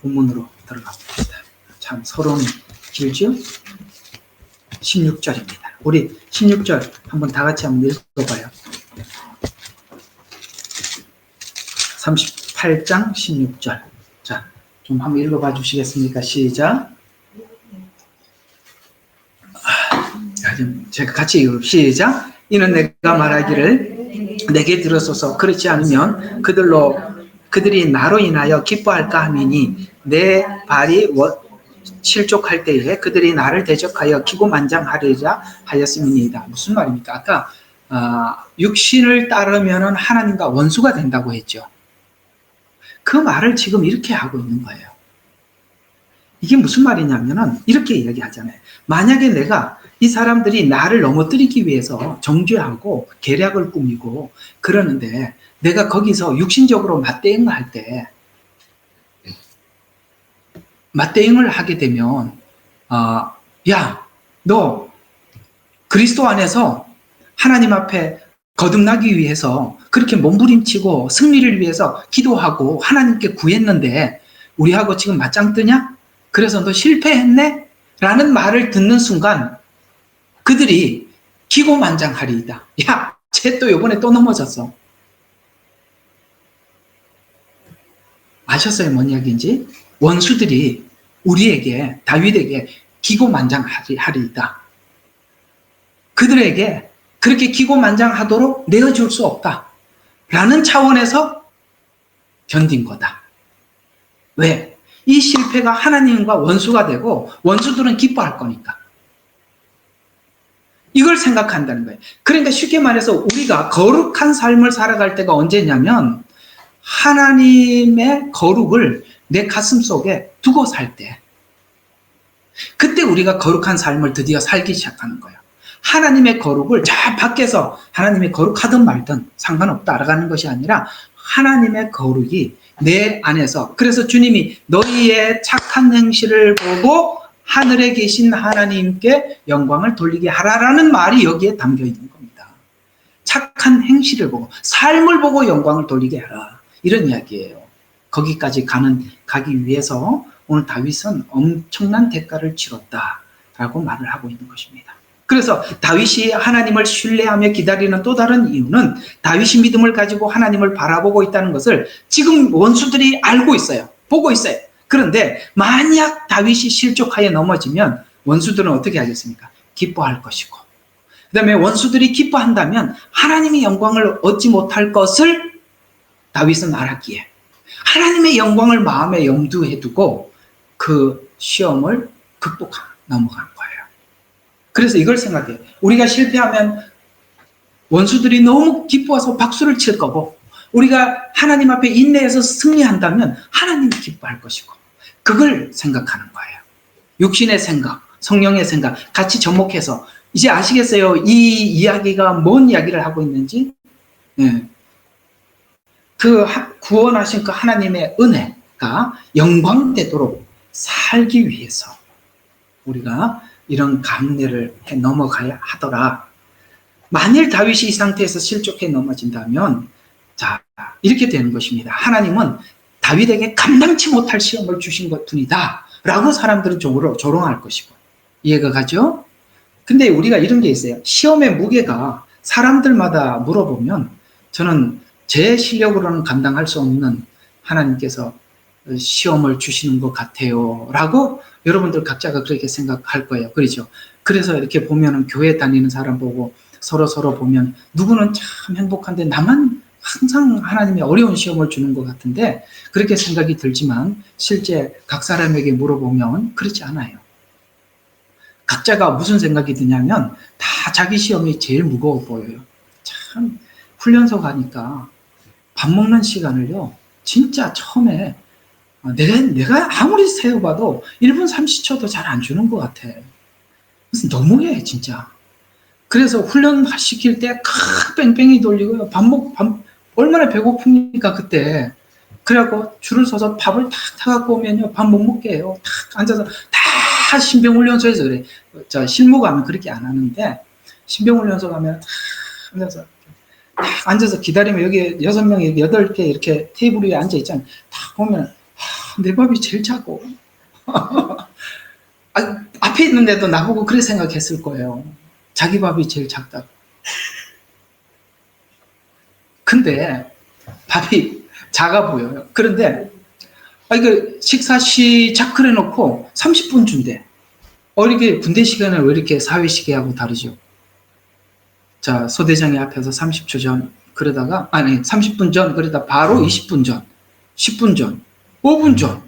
본문으로 들어가 봅시다. 참 서론이 길죠? 16절입니다. 우리 16절 한번 다 같이 한번 읽어봐요. 38장 16절. 자, 좀 한번 읽어봐 주시겠습니까? 시작. 제가 같이 읽어요. 시작. 이는 내가 말하기를 내게 들어서서 그렇지 않으면 그들이 나로 인하여 기뻐할까 하미니 내 발이 실족할 때에 그들이 나를 대적하여 기고만장하리라 하였음이니이다. 무슨 말입니까? 아까 육신을 따르면 하나님과 원수가 된다고 했죠. 그 말을 지금 이렇게 하고 있는 거예요. 이게 무슨 말이냐면은 이렇게 이야기하잖아요. 만약에 내가 이 사람들이 나를 넘어뜨리기 위해서 정죄하고 계략을 꾸미고 그러는데 내가 거기서 육신적으로 맞대응을 할 때 맞대응을 하게 되면 야, 너 그리스도 안에서 하나님 앞에 거듭나기 위해서 그렇게 몸부림치고 승리를 위해서 기도하고 하나님께 구했는데 우리하고 지금 맞짱 뜨냐? 그래서 너 실패했네? 라는 말을 듣는 순간 그들이 기고만장하리이다. 야, 쟤 또 이번에 또 넘어졌어. 아셨어요? 뭔 이야기인지? 원수들이 우리에게, 다윗에게 기고만장하리이다. 그들에게 그렇게 기고만장하도록 내어줄 수 없다. 라는 차원에서 견딘 거다. 왜? 이 실패가 하나님과 원수가 되고 원수들은 기뻐할 거니까. 이걸 생각한다는 거예요. 그러니까 쉽게 말해서 우리가 거룩한 삶을 살아갈 때가 언제냐면 하나님의 거룩을 내 가슴 속에 두고 살 때, 그때 우리가 거룩한 삶을 드디어 살기 시작하는 거예요. 하나님의 거룩을 저 밖에서 하나님의 거룩하든 말든 상관없다 알아가는 것이 아니라 하나님의 거룩이 내 안에서, 그래서 주님이 너희의 착한 행실을 보고 하늘에 계신 하나님께 영광을 돌리게 하라라는 말이 여기에 담겨 있는 겁니다. 착한 행실을 보고, 삶을 보고 영광을 돌리게 하라, 이런 이야기예요. 거기까지 가기 위해서 오늘 다윗은 엄청난 대가를 치렀다라고 말을 하고 있는 것입니다. 그래서 다윗이 하나님을 신뢰하며 기다리는 또 다른 이유는 다윗이 믿음을 가지고 하나님을 바라보고 있다는 것을 지금 원수들이 알고 있어요. 보고 있어요. 그런데 만약 다윗이 실족하여 넘어지면 원수들은 어떻게 하겠습니까? 기뻐할 것이고, 그 다음에 원수들이 기뻐한다면 하나님의 영광을 얻지 못할 것을 다윗은 알았기에 하나님의 영광을 마음에 염두에 두고 그 시험을 넘어간 거예요. 그래서 이걸 생각해요. 우리가 실패하면 원수들이 너무 기뻐해서 박수를 칠 거고, 우리가 하나님 앞에 인내해서 승리한다면 하나님이 기뻐할 것이고, 그걸 생각하는 거예요. 육신의 생각, 성령의 생각 같이 접목해서, 이제 아시겠어요? 이 이야기가 뭔 이야기를 하고 있는지? 네. 그 구원하신 그 하나님의 은혜가 영광되도록 살기 위해서 우리가 이런 감내를 해 넘어가야 하더라. 만일 다윗이 이 상태에서 실족해 넘어진다면, 자, 이렇게 되는 것입니다. 하나님은 다윗에게 감당치 못할 시험을 주신 것뿐이다 라고 사람들은 조롱할 것이고. 이해가 가죠? 근데 우리가 이런 게 있어요. 시험의 무게가 사람들마다 물어보면 저는 제 실력으로는 감당할 수 없는 하나님께서 시험을 주시는 것 같아요 라고 여러분들 각자가 그렇게 생각할 거예요. 그렇죠? 그래서 이렇게 보면은 교회 다니는 사람 보고 서로 보면 누구는 참 행복한데 나만 항상 하나님이 어려운 시험을 주는 것 같은데, 그렇게 생각이 들지만 실제 각 사람에게 물어보면 그렇지 않아요. 각자가 무슨 생각이 드냐면 다 자기 시험이 제일 무거워 보여요. 참 훈련소 가니까 밥 먹는 시간을요, 진짜 처음에 내가 아무리 세어봐도 1분 30초도 잘 안 주는 것 같아. 그래서 너무해, 진짜. 그래서 훈련 시킬 때 뺑뺑이 돌리고요. 얼마나 배고픕니까, 그때. 그래갖고 줄을 서서 밥을 탁 타갖고 오면요, 밥 못 먹게 해요. 탁 앉아서, 다 신병훈련소에서 그래. 실무 가면 그렇게 안 하는데, 신병훈련소 가면 탁 앉아서 기다리면 여기 6명이 8개 이렇게 테이블 위에 앉아 있잖아요. 딱 보면, 내 밥이 제일 작고. 앞에 있는데도 나보고 그렇게 생각했을 거예요. 자기 밥이 제일 작다고. 근데 밥이 작아 보여요. 그런데 이거 식사 시작 그래 놓고 30분 준대. 이렇게 군대 시간을 왜 이렇게 사회 시계하고 다르죠? 자, 소대장이 앞에서 30초 전 그러다가 30분 전 그러다 바로 20분 전, 10분 전, 5분 전,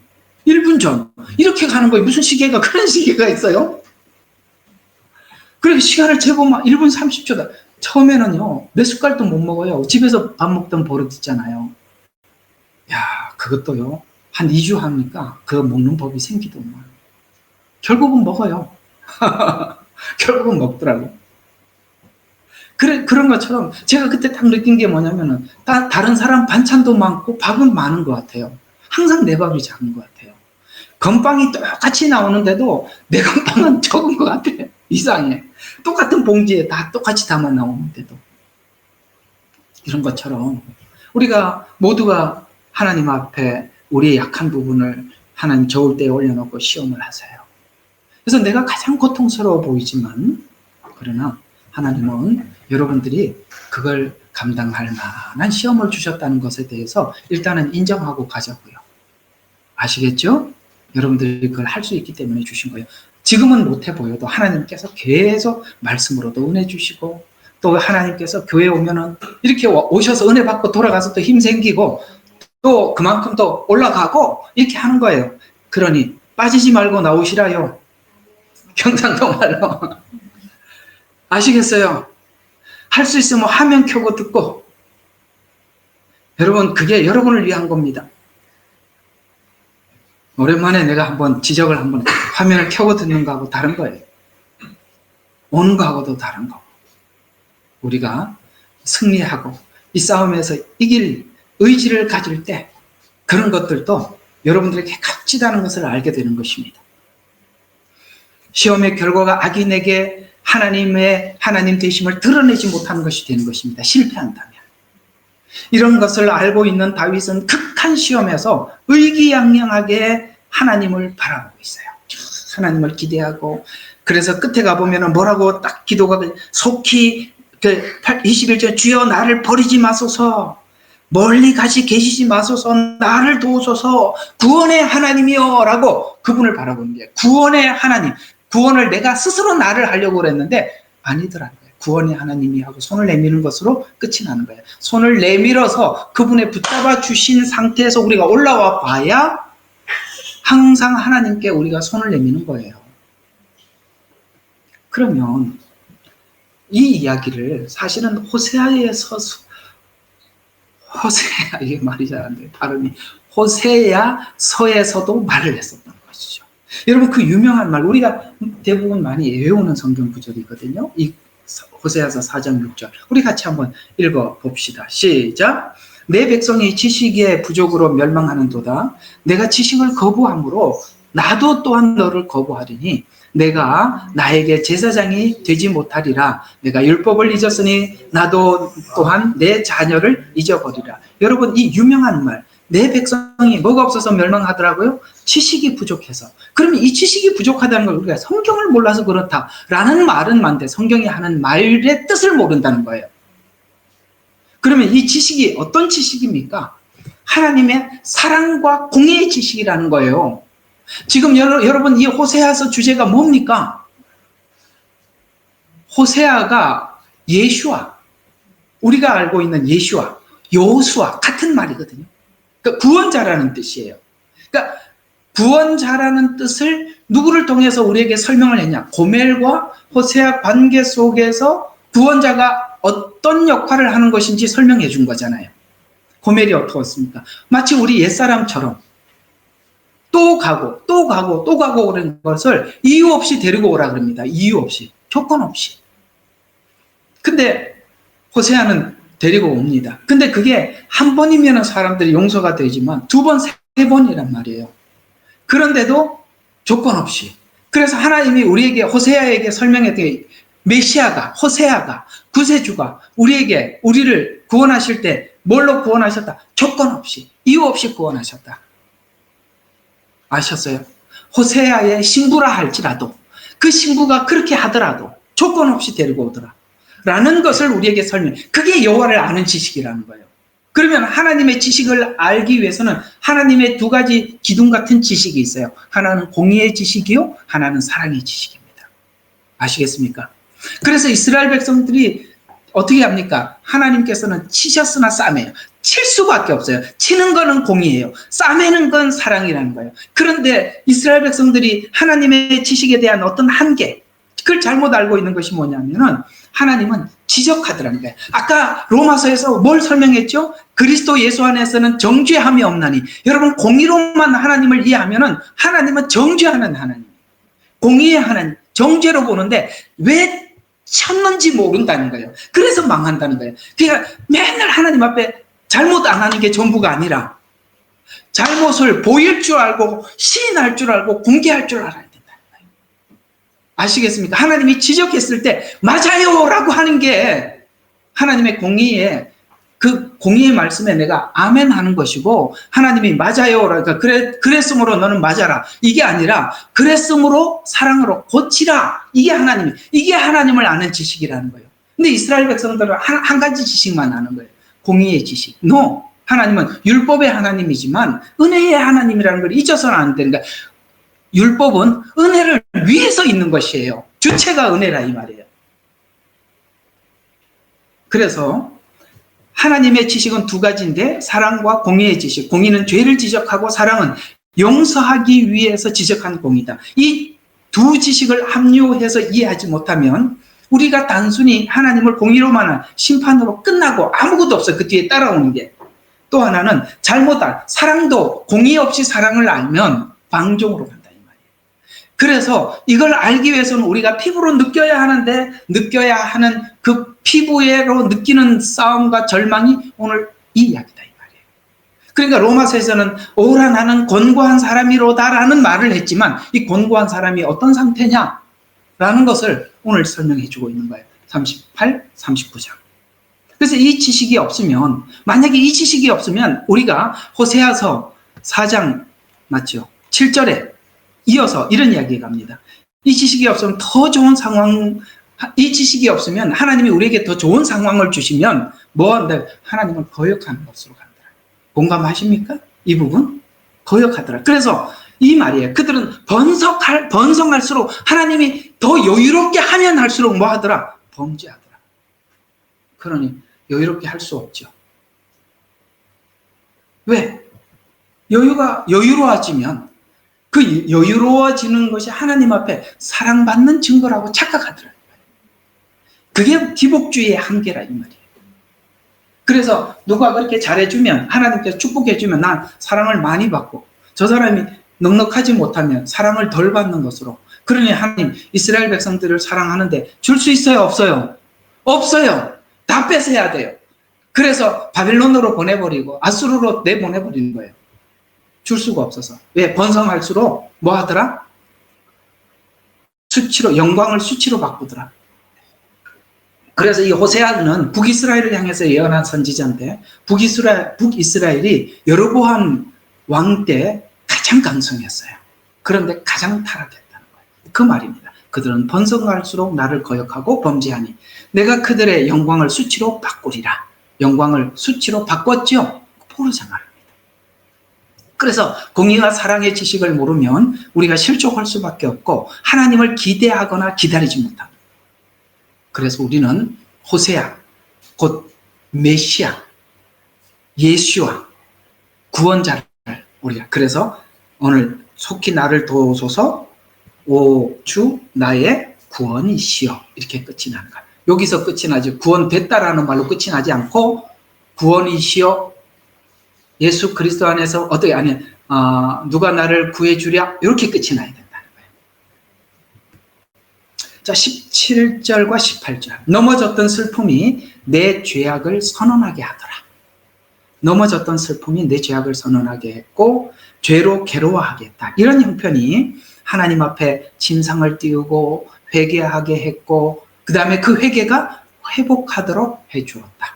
1분 전 이렇게 가는 거예요. 무슨 시계가 그런 시계가 있어요? 그래 시간을 재보면 1분 30초다. 처음에는요, 몇 숟갈도 못 먹어요. 집에서 밥 먹던 버릇 있잖아요. 야, 그것도요, 한 2주 하니까 그거 먹는 법이 생기더만. 결국은 먹어요. 결국은 먹더라고. 그런 것처럼 제가 그때 딱 느낀 게 뭐냐면은, 다른 사람 반찬도 많고 밥은 많은 것 같아요. 항상 내 밥이 작은 것 같아요. 건빵이 똑같이 나오는데도 내 건빵은 적은 것 같아. 이상해. 똑같은 봉지에 다 똑같이 담아 나오는데도. 이런 것처럼 우리가 모두가 하나님 앞에 우리의 약한 부분을 하나님 저울 때에 올려놓고 시험을 하세요. 그래서 내가 가장 고통스러워 보이지만, 그러나 하나님은 여러분들이 그걸 감당할 만한 시험을 주셨다는 것에 대해서 일단은 인정하고 가자고요. 아시겠죠? 여러분들이 그걸 할 수 있기 때문에 주신 거예요. 지금은 못해 보여도 하나님께서 계속 말씀으로도 은혜 주시고, 또 하나님께서 교회 오면은 이렇게 오셔서 은혜 받고 돌아가서 또 힘 생기고 또 그만큼 또 올라가고 이렇게 하는 거예요. 그러니 빠지지 말고 나오시라요. 경상도 말로. 아시겠어요? 할 수 있으면 화면 켜고 듣고. 여러분, 그게 여러분을 위한 겁니다. 오랜만에 내가 한번 지적을 화면을 켜고 듣는 거하고 다른 거예요. 오는 거하고도 다른 거. 우리가 승리하고 이 싸움에서 이길 의지를 가질 때 그런 것들도 여러분들에게 값지다는 것을 알게 되는 것입니다. 시험의 결과가 악인에게 하나님 되심을 드러내지 못하는 것이 되는 것입니다. 실패한다면. 이런 것을 알고 있는 다윗은 극한 시험에서 의기양양하게 하나님을 바라보고 있어요. 하나님을 기대하고, 그래서 끝에 가보면 뭐라고 딱 기도가 속히 21절 주여 나를 버리지 마소서, 멀리 가시 계시지 마소서, 나를 도우소서, 구원의 하나님이여 라고 그분을 바라보는 게 구원의 하나님. 구원을 내가 스스로 나를 하려고 그랬는데 아니더라고요. 구원의 하나님이 하고 손을 내미는 것으로 끝이 나는 거예요. 손을 내밀어서 그분의 붙잡아 주신 상태에서 우리가 올라와 봐야 항상 하나님께 우리가 손을 내미는 거예요. 그러면 이 이야기를 사실은 이게 말이 잘 안 돼요. 발음이 호세아서에서도 말을 했었던 것이죠. 여러분, 그 유명한 말, 우리가 대부분 많이 외우는 성경 구절이거든요. 이 호세아서 4장 6절. 우리 같이 한번 읽어봅시다. 시작. 내 백성이 지식의 부족으로 멸망하는도다. 내가 지식을 거부함으로 나도 또한 너를 거부하리니 내가 나에게 제사장이 되지 못하리라. 내가 율법을 잊었으니 나도 또한 내 자녀를 잊어버리라. 여러분, 이 유명한 말, 내 백성이 뭐가 없어서 멸망하더라고요? 지식이 부족해서. 그러면 이 지식이 부족하다는 걸 우리가 성경을 몰라서 그렇다라는 말은 많은데 성경이 하는 말의 뜻을 모른다는 거예요. 그러면 이 지식이 어떤 지식입니까? 하나님의 사랑과 공의의 지식이라는 거예요. 지금 여러분, 이 호세아서 주제가 뭡니까? 호세아가 예슈아, 우리가 알고 있는 예슈아, 여호수아 같은 말이거든요. 그러니까 구원자라는 뜻이에요. 그러니까 구원자라는 뜻을 누구를 통해서 우리에게 설명을 했냐? 고멜과 호세아 관계 속에서 구원자가 어떤 역할을 하는 것인지 설명해 준 거잖아요. 고멜이 어떻습니까? 마치 우리 옛사람처럼 또 가고 또 가고 또 가고 그런 것을 이유 없이 데리고 오라 그럽니다. 이유 없이, 조건 없이. 근데 호세아는 데리고 옵니다. 근데 그게 한 번이면 사람들이 용서가 되지만 두 번, 세 번이란 말이에요. 그런데도 조건 없이. 그래서 하나님이 우리에게, 호세아에게 설명했던 메시아가, 호세아가, 구세주가 우리를 구원하실 때 뭘로 구원하셨다? 조건 없이, 이유 없이 구원하셨다. 아셨어요? 호세아의 신부라 할지라도, 그 신부가 그렇게 하더라도 조건 없이 데리고 오더라 라는 것을 우리에게 그게 여호와를 아는 지식이라는 거예요. 그러면 하나님의 지식을 알기 위해서는 하나님의 두 가지 기둥 같은 지식이 있어요. 하나는 공의의 지식이요, 하나는 사랑의 지식입니다. 아시겠습니까? 그래서 이스라엘 백성들이 어떻게 합니까? 하나님께서는 치셨으나 싸매요. 칠 수밖에 없어요. 치는 거는 공의예요. 싸매는 건 사랑이라는 거예요. 그런데 이스라엘 백성들이 하나님의 지식에 대한 어떤 한계, 그걸 잘못 알고 있는 것이 뭐냐면은 하나님은 지적하더라는 거예요. 아까 로마서에서 뭘 설명했죠? 그리스도 예수 안에서는 정죄함이 없나니. 여러분, 공의로만 하나님을 이해하면은 하나님은 정죄하는 하나님, 공의의 하나님, 정죄로 보는데 왜 쳤는지 모른다는 거예요. 그래서 망한다는 거예요. 그러니까 맨날 하나님 앞에 잘못 안 하는 게 전부가 아니라 잘못을 보일 줄 알고 시인할 줄 알고 공개할 줄 알아야 된다는 거예요. 아시겠습니까? 하나님이 지적했을 때 맞아요 라고 하는 게 하나님의 공의의, 그 공의의 말씀에 내가 아멘 하는 것이고, 하나님이 맞아요, 그러니까 그랬으므로 너는 맞아라, 이게 아니라 그랬으므로 사랑으로 고치라, 이게 하나님을 아는 지식이라는 거예요. 근데 이스라엘 백성들은 한 가지 지식만 아는 거예요. 공의의 지식. 하나님은 율법의 하나님이지만 은혜의 하나님이라는 걸 잊어서는 안 되는 거예요. 율법은 은혜를 위해서 있는 것이에요. 주체가 은혜라 이 말이에요. 그래서 하나님의 지식은 두 가지인데, 사랑과 공의의 지식. 공의는 죄를 지적하고 사랑은 용서하기 위해서 지적한 공의다. 이 두 지식을 합류해서 이해하지 못하면 우리가 단순히 하나님을 공의로만 심판으로 끝나고 아무것도 없어요. 그 뒤에 따라오는 게. 또 하나는 사랑도 공의 없이 사랑을 알면 방종으로 간다 이 말이에요. 그래서 이걸 알기 위해서는 우리가 피부로 느껴야 하는데, 느껴야 하는 그 피부로 느끼는 싸움과 절망이 오늘 이 이야기다 이 말이에요. 그러니까 로마서에서는 오라 나는 곤고한 사람이로다라는 말을 했지만, 이 곤고한 사람이 어떤 상태냐라는 것을 오늘 설명해 주고 있는 거예요. 38, 39장. 그래서 이 지식이 없으면, 만약에 이 지식이 없으면 우리가 호세아서 4장 맞죠? 7절에 이어서 이런 이야기가 갑니다. 이 지식이 없으면 더 좋은 상황, 이 지식이 없으면 하나님이 우리에게 더 좋은 상황을 주시면 하나님을 거역하는 것으로 간다. 공감하십니까? 이 부분? 거역하더라. 그래서 이 말이에요. 그들은 번성할수록 하나님이 더 여유롭게 하면 할수록 뭐 하더라? 범죄하더라. 그러니 여유롭게 할 수 없죠. 왜? 여유로워지면 그 여유로워지는 것이 하나님 앞에 사랑받는 증거라고 착각하더라. 그게 기복주의의 한계라 이 말이에요. 그래서 누가 그렇게 잘해주면, 하나님께서 축복해주면 난 사랑을 많이 받고, 저 사람이 넉넉하지 못하면 사랑을 덜 받는 것으로. 그러니 하나님 이스라엘 백성들을 사랑하는데 줄 수 있어요? 없어요? 없어요. 다 뺏어야 돼요. 그래서 바빌론으로 보내버리고 아수르로 내보내버리는 거예요. 줄 수가 없어서. 왜? 번성할수록 뭐 하더라? 영광을 수치로 바꾸더라. 그래서 이 호세아는 북이스라엘을 향해서 예언한 선지자인데, 북이스라엘이 여로보암 왕 때 가장 강성했어요. 그런데 가장 타락했다는 거예요. 그 말입니다. 그들은 번성할수록 나를 거역하고 범죄하니 내가 그들의 영광을 수치로 바꾸리라. 영광을 수치로 바꿨죠? 포르자 말입니다. 그래서 공의와 사랑의 지식을 모르면 우리가 실족할 수밖에 없고 하나님을 기대하거나 기다리지 못합니다. 그래서 우리는 호세아, 곧 메시아, 예수와 구원자를 우리가, 그래서 오늘 속히 나를 도우소서 오 주 나의 구원이시여, 이렇게 끝이 나는 거예요. 여기서 끝이 나지, 구원됐다라는 말로 끝이 나지 않고 구원이시여 예수 그리스도 안에서 누가 나를 구해주랴 이렇게 끝이 나야 된다는 거예요. 자, 17절과 18절. 넘어졌던 슬픔이 내 죄악을 선언하게 하더라. 넘어졌던 슬픔이 내 죄악을 선언하게 했고 죄로 괴로워하게 했다. 이런 형편이 하나님 앞에 침상을 띄우고 회개하게 했고 그 다음에 그 회개가 회복하도록 해주었다.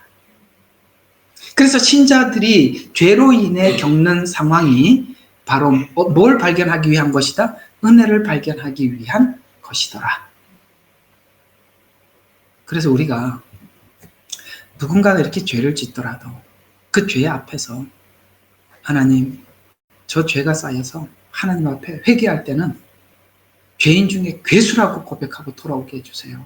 그래서 신자들이 죄로 인해 겪는 상황이 바로 뭘 발견하기 위한 것이다? 은혜를 발견하기 위한 것이더라. 그래서 우리가 누군가가 이렇게 죄를 짓더라도 그 죄 앞에서 하나님, 저 죄가 쌓여서 하나님 앞에 회개할 때는 죄인 중에 괴수라고 고백하고 돌아오게 해주세요.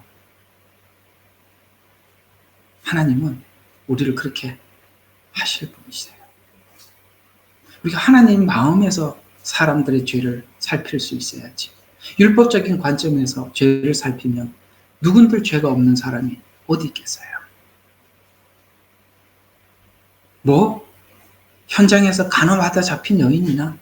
하나님은 우리를 그렇게 하실 분이세요. 우리가 하나님 마음에서 사람들의 죄를 살필 수 있어야지. 율법적인 관점에서 죄를 살피면 누군들 죄가 없는 사람이 어디 있겠어요? 현장에서 간음하다 잡힌 여인이나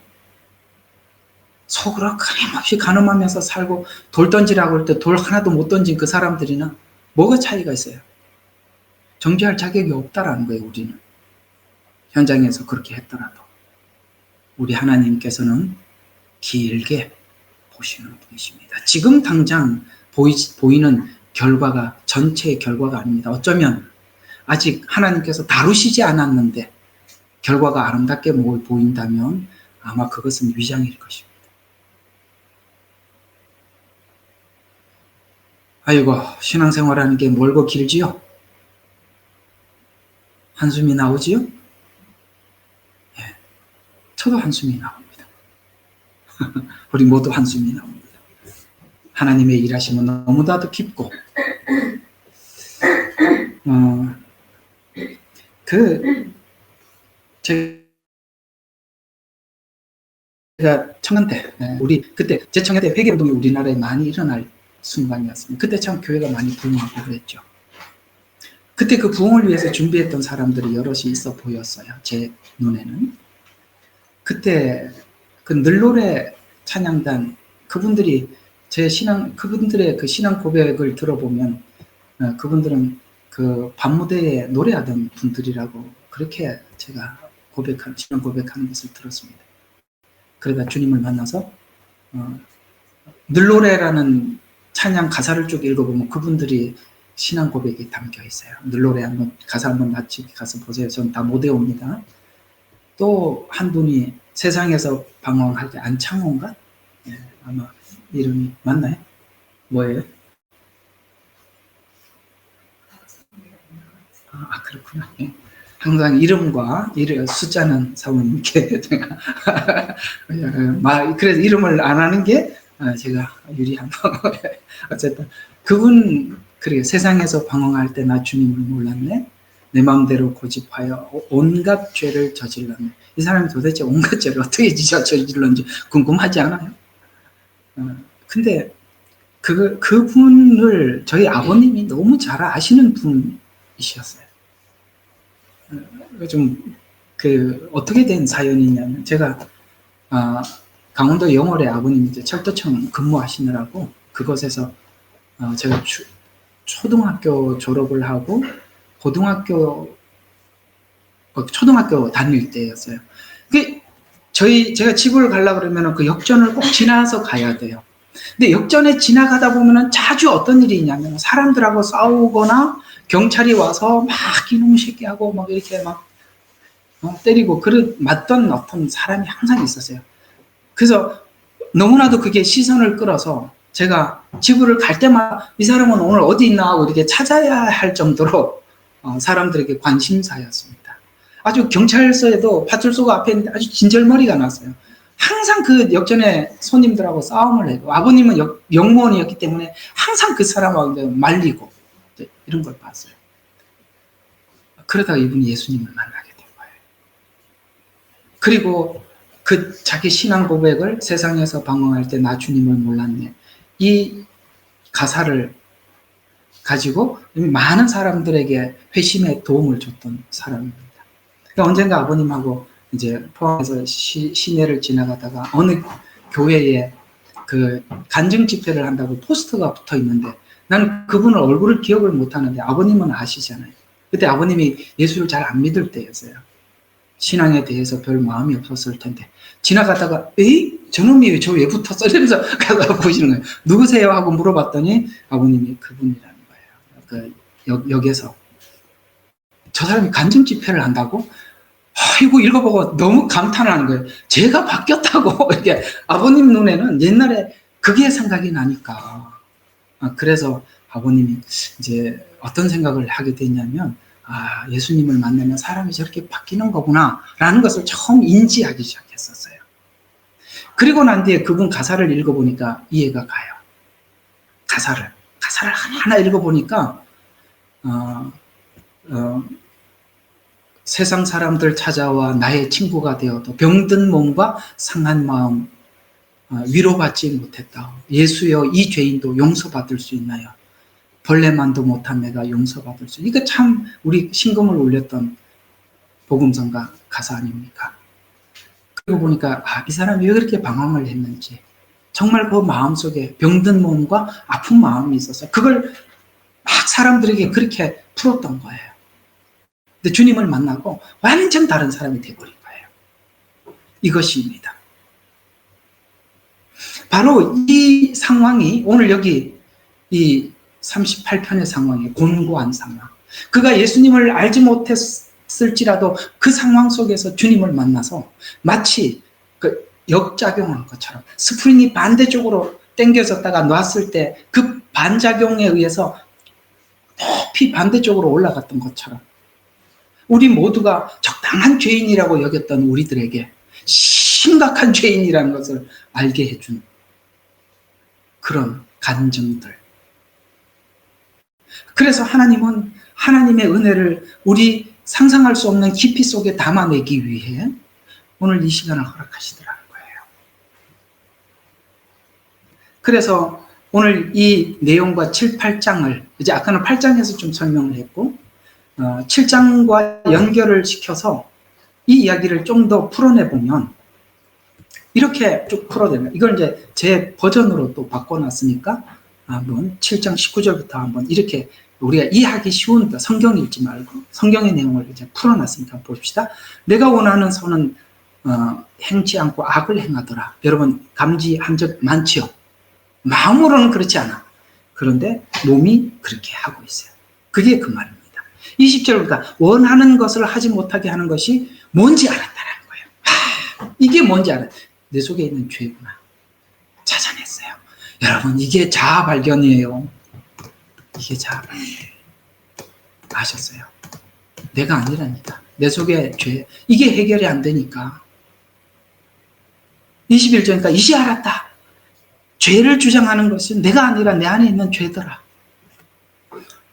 속으로 끊임없이 간음하면서 살고 돌 던지라고 할 때 돌 하나도 못 던진 그 사람들이나 뭐가 차이가 있어요? 정죄할 자격이 없다라는 거예요, 우리는. 현장에서 그렇게 했더라도. 우리 하나님께서는 길게 보시는 분이십니다. 지금 당장 보이는 결과가 전체의 결과가 아닙니다. 어쩌면 아직 하나님께서 다루시지 않았는데 결과가 아름답게 보인다면 아마 그것은 위장일 것입니다. 아이고, 신앙생활하는 게 멀고 길지요? 한숨이 나오지요? 예, 저도 한숨이 나옵니다. 우리 모두 한숨이 나옵니다. 하나님의 일하심은 너무나도 깊고 제가 청년 때, 우리 그때 제청년 때 회개운동이 우리나라에 많이 일어날 순간이었습니다. 그때 참 교회가 많이 부흥하고 그랬죠. 그때 그 부흥을 위해서 준비했던 사람들이 여럿이 있어 보였어요. 제 눈에는. 그때 그 늘노래 찬양단 그분들이 그분들의 그 신앙 고백을 들어보면 그분들은 그 밤무대에 노래하던 분들이라고 그렇게 제가 신앙 고백하는 것을 들었습니다. 그러다 주님을 만나서 늘노래라는 찬양 가사를 쭉 읽어보면 그분들이 신앙 고백이 담겨 있어요. 늘노래 가사 한번 같이 가서 보세요. 전 다 못 외웁니다. 또 한 분이 세상에서 방황할 때 안창호인가? 네, 아마 이름이 맞나요? 뭐예요? 그렇구나. 네. 항상 이름과 숫자는 사모님께 제가 그래서 이름을 안 하는 게 제가 유리한 거. 어쨌든 그분 그래요. 세상에서 방황할 때 나 주님을 몰랐네. 내 마음대로 고집하여 온갖 죄를 저질렀네. 이 사람이 도대체 온갖 죄를 어떻게 저질렀는지 궁금하지 않아요? 근데 그분을 저희 아버님이 너무 잘 아시는 분이셨어요. 좀 어떻게 된 사연이냐면 제가 강원도 영월에 아버님이 이제 철도청 근무하시느라고 그곳에서 제가 초등학교 졸업을 하고 초등학교 다닐 때였어요. 제가 집을 가려고 그러면 그 역전을 꼭 지나서 가야 돼요. 근데 역전에 지나가다 보면은 자주 어떤 일이 있냐면 사람들하고 싸우거나 경찰이 와서 막 이놈의 새끼하고 막 이렇게 막 때리고 맞던 어떤 사람이 항상 있었어요. 그래서 너무나도 그게 시선을 끌어서 제가 집을 갈 때마다 이 사람은 오늘 어디 있나 하고 이렇게 찾아야 할 정도로 사람들에게 관심사였습니다. 아주 경찰서에도 파출소가 앞에 있는데 아주 진절머리가 났어요. 항상 그 역전에 손님들하고 싸움을 해고 아버님은 영무원이었기 때문에 항상 그 사람하고 말리고 이런 걸 봤어요. 그러다가 이분이 예수님을 만나게 된 거예요. 그리고 자기 신앙 고백을 세상에서 방황할 때 나 주님을 몰랐네. 이 가사를 가지고 많은 사람들에게 회심에 도움을 줬던 사람입니다. 그러니까 언젠가 아버님하고 이제 포항에서 시내를 지나가다가 어느 교회에 그 간증 집회를 한다고 포스터가 붙어 있는데 나는 그분을 얼굴을 기억을 못 하는데 아버님은 아시잖아요. 그때 아버님이 예수를 잘 안 믿을 때였어요. 신앙에 대해서 별 마음이 없었을 텐데 지나가다가 에이? 저놈이 저 왜 붙었어? 이러면서 가서 보시는 거예요. 누구세요? 하고 물어봤더니 아버님이 그분이라는 거예요. 그 역에서 저 사람이 간증 집회를 한다고? 이거 읽어보고 너무 감탄하는 거예요. 제가 바뀌었다고. 이렇게 아버님 눈에는 옛날에 그게 생각이 나니까. 그래서 아버님이 이제 어떤 생각을 하게 됐냐면, 예수님을 만나면 사람이 저렇게 바뀌는 거구나 라는 것을 처음 인지하기 시작했었어요. 그리고 난 뒤에 그분 가사를 읽어보니까 이해가 가요. 가사를 하나하나 읽어보니까 세상 사람들 찾아와 나의 친구가 되어도 병든 몸과 상한 마음 위로받지 못했다. 예수여 이 죄인도 용서받을 수 있나요? 벌레만도 못한 내가 용서받을 수. 이거 참 우리 신금을 울렸던 복음성가 가사 아닙니까? 그리고 보니까 이 사람이 왜 그렇게 방황을 했는지 정말 그 마음속에 병든 몸과 아픈 마음이 있어서 그걸 막 사람들에게 그렇게 풀었던 거예요. 근데 주님을 만나고 완전 다른 사람이 되어버린 거예요. 이것입니다. 바로 이 상황이 오늘 여기 이 38편의 상황이 곤고한 상황. 그가 예수님을 알지 못했을지라도 그 상황 속에서 주님을 만나서 마치 그 역작용한 것처럼 스프링이 반대쪽으로 당겨졌다가 놨을 때 그 반작용에 의해서 높이 반대쪽으로 올라갔던 것처럼 우리 모두가 적당한 죄인이라고 여겼던 우리들에게 심각한 죄인이라는 것을 알게 해준 그런 간증들. 그래서 하나님은 하나님의 은혜를 우리 상상할 수 없는 깊이 속에 담아내기 위해 오늘 이 시간을 허락하시더라는 거예요. 그래서 오늘 이 내용과 7, 8장을 이제 아까는 8장에서 좀 설명을 했고 7장과 연결을 시켜서 이 이야기를 좀 더 풀어내보면 이렇게 쭉 풀어내면 이걸 이제 제 버전으로 또 바꿔놨으니까 한번 7장 19절부터 한번 이렇게 우리가 이해하기 쉬운 성경 읽지 말고 성경의 내용을 이제 풀어놨으니까 봅시다. 내가 원하는 선은 행치 않고 악을 행하더라. 여러분 감지한 적 많지요? 마음으로는 그렇지 않아. 그런데 몸이 그렇게 하고 있어요. 그게 그 말입니다. 20절부터 원하는 것을 하지 못하게 하는 것이 뭔지 알았다는 거예요. 이게 뭔지 알아요. 내 속에 있는 죄구나. 찾아냈어요. 여러분 이게 자아 발견이에요. 이게 자아 발견이에요. 아셨어요? 내가 아니라니까. 내 속에 죄. 이게 해결이 안 되니까. 21절이니까 이제 알았다. 죄를 주장하는 것은 내가 아니라 내 안에 있는 죄더라.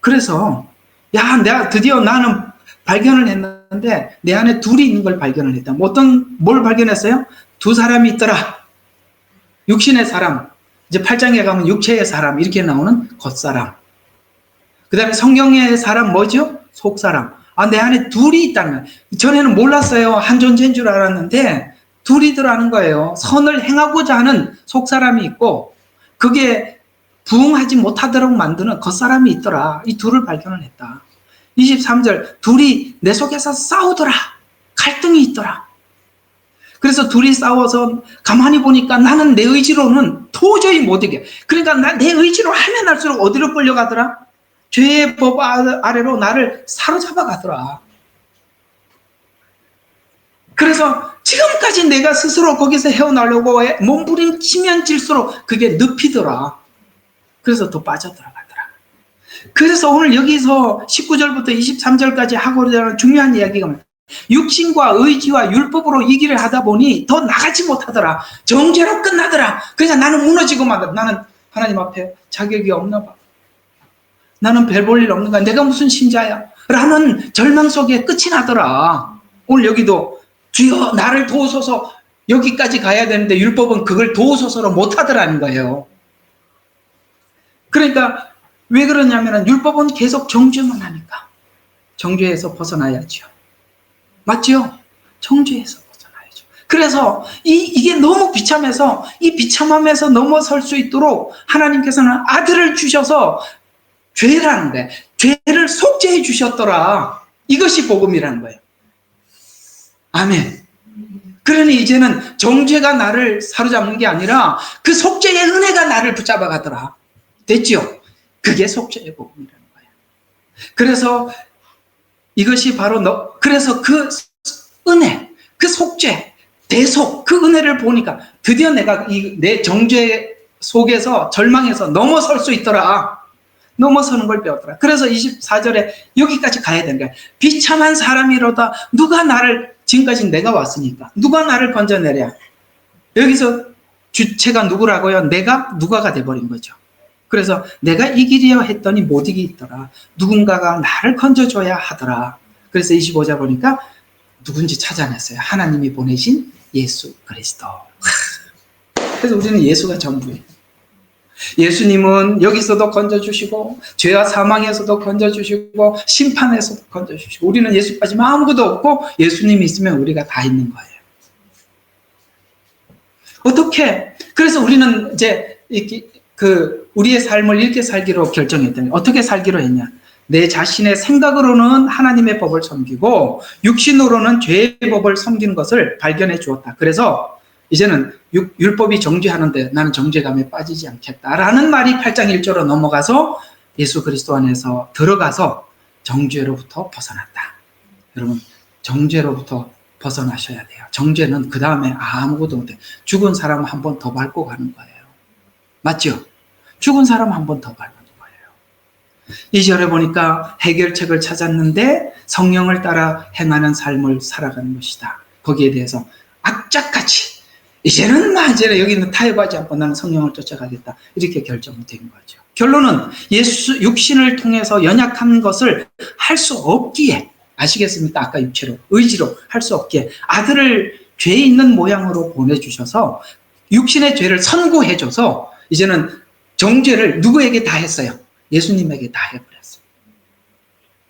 그래서 내가 드디어 나는 발견을 했는데 내 안에 둘이 있는 걸 발견을 했다. 뭘 발견했어요? 두 사람이 있더라. 육신의 사람. 이제 8장에 가면 육체의 사람 이렇게 나오는 겉사람. 그 다음에 성경의 사람 뭐죠? 속사람. 내 안에 둘이 있다는 거예요. 전에는 몰랐어요. 한 존재인 줄 알았는데 둘이더라는 거예요. 선을 행하고자 하는 속사람이 있고 그게 부응하지 못하도록 만드는 겉사람이 있더라. 이 둘을 발견을 했다. 23절 둘이 내 속에서 싸우더라. 갈등이 있더라. 그래서 둘이 싸워서 가만히 보니까 나는 내 의지로는 도저히 못 이겨. 그러니까 내 의지로 하면 할수록 어디로 끌려가더라? 죄의 법 아래로 나를 사로잡아 가더라. 그래서 지금까지 내가 스스로 거기서 헤어나려고 몸부림치면 질수록 그게 늪이더라. 그래서 더 빠져들어가더라. 그래서 오늘 여기서 19절부터 23절까지 하고자 하는 중요한 이야기가 육신과 의지와 율법으로 이 길을 하다 보니 더 나가지 못하더라. 정죄로 끝나더라. 그러니까 나는 무너지고 막 나는 하나님 앞에 자격이 없나 봐. 나는 별 볼 일 없는가. 내가 무슨 신자야. 라는 절망 속에 끝이 나더라. 오늘 여기도 주여 나를 도우소서 여기까지 가야 되는데 율법은 그걸 도우소서로 못하더라는 거예요. 그러니까 왜 그러냐면 율법은 계속 정죄만 하니까. 정죄에서 벗어나야죠. 맞죠? 정죄에서 벗어나야죠. 그래서 이게 너무 비참해서 이 비참함에서 넘어설 수 있도록 하나님께서는 아들을 주셔서 죄라는 거예요. 죄를 속죄해 주셨더라. 이것이 복음이라는 거예요. 아멘. 그러니 이제는 정죄가 나를 사로잡는 게 아니라 그 속죄의 은혜가 나를 붙잡아 가더라. 됐죠? 그게 속죄의 복음이라는 거예요. 그래서 이것이 바로 그래서 그 은혜, 그 속죄, 대속, 그 은혜를 보니까 드디어 내가 내 정죄 속에서 절망에서 넘어설 수 있더라. 넘어서는 걸 배웠더라. 그래서 24절에 여기까지 가야 되는 거야. 비참한 사람이로다. 누가 나를, 지금까지 내가 왔으니까 누가 나를 건져내랴. 여기서 주체가 누구라고요? 누가가 돼버린 거죠. 그래서 내가 이기려 했더니 못 이기더라. 누군가가 나를 건져줘야 하더라. 그래서 25절 보니까 누군지 찾아냈어요. 하나님이 보내신 예수 그리스도. 그래서 우리는 예수가 전부예요. 예수님은 여기서도 건져주시고 죄와 사망에서도 건져주시고 심판에서도 건져주시고 우리는 예수 빠지면 아무것도 없고 예수님이 있으면 우리가 다 있는 거예요. 어떻게? 그래서 우리는 이제 우리의 삶을 이렇게 살기로 결정했더니 어떻게 살기로 했냐? 내 자신의 생각으로는 하나님의 법을 섬기고 육신으로는 죄의 법을 섬기는 것을 발견해 주었다. 그래서 이제는 율법이 정죄하는데 나는 정죄감에 빠지지 않겠다라는 말이 8장 1절로 넘어가서 예수 그리스도 안에서 들어가서 정죄로부터 벗어났다. 여러분, 정죄로부터 벗어나셔야 돼요. 정죄는 그 다음에 아무것도 못해. 죽은 사람 한 번 더 밟고 가는 거예요. 맞죠? 죽은 사람 한 번 더 밟는 거예요. 2절에 보니까 해결책을 찾았는데 성령을 따라 행하는 삶을 살아가는 것이다. 거기에 대해서 악착같이 이제는 여기는 타협하지 않고 나는 성령을 쫓아가겠다. 이렇게 결정된 거죠. 결론은 예수 육신을 통해서 연약한 것을 할 수 없기에 아시겠습니까? 아까 육체로 의지로 할 수 없기에 아들을 죄 있는 모양으로 보내주셔서 육신의 죄를 선고해줘서 이제는 정죄를 누구에게 다 했어요? 예수님에게 다 해버렸어요.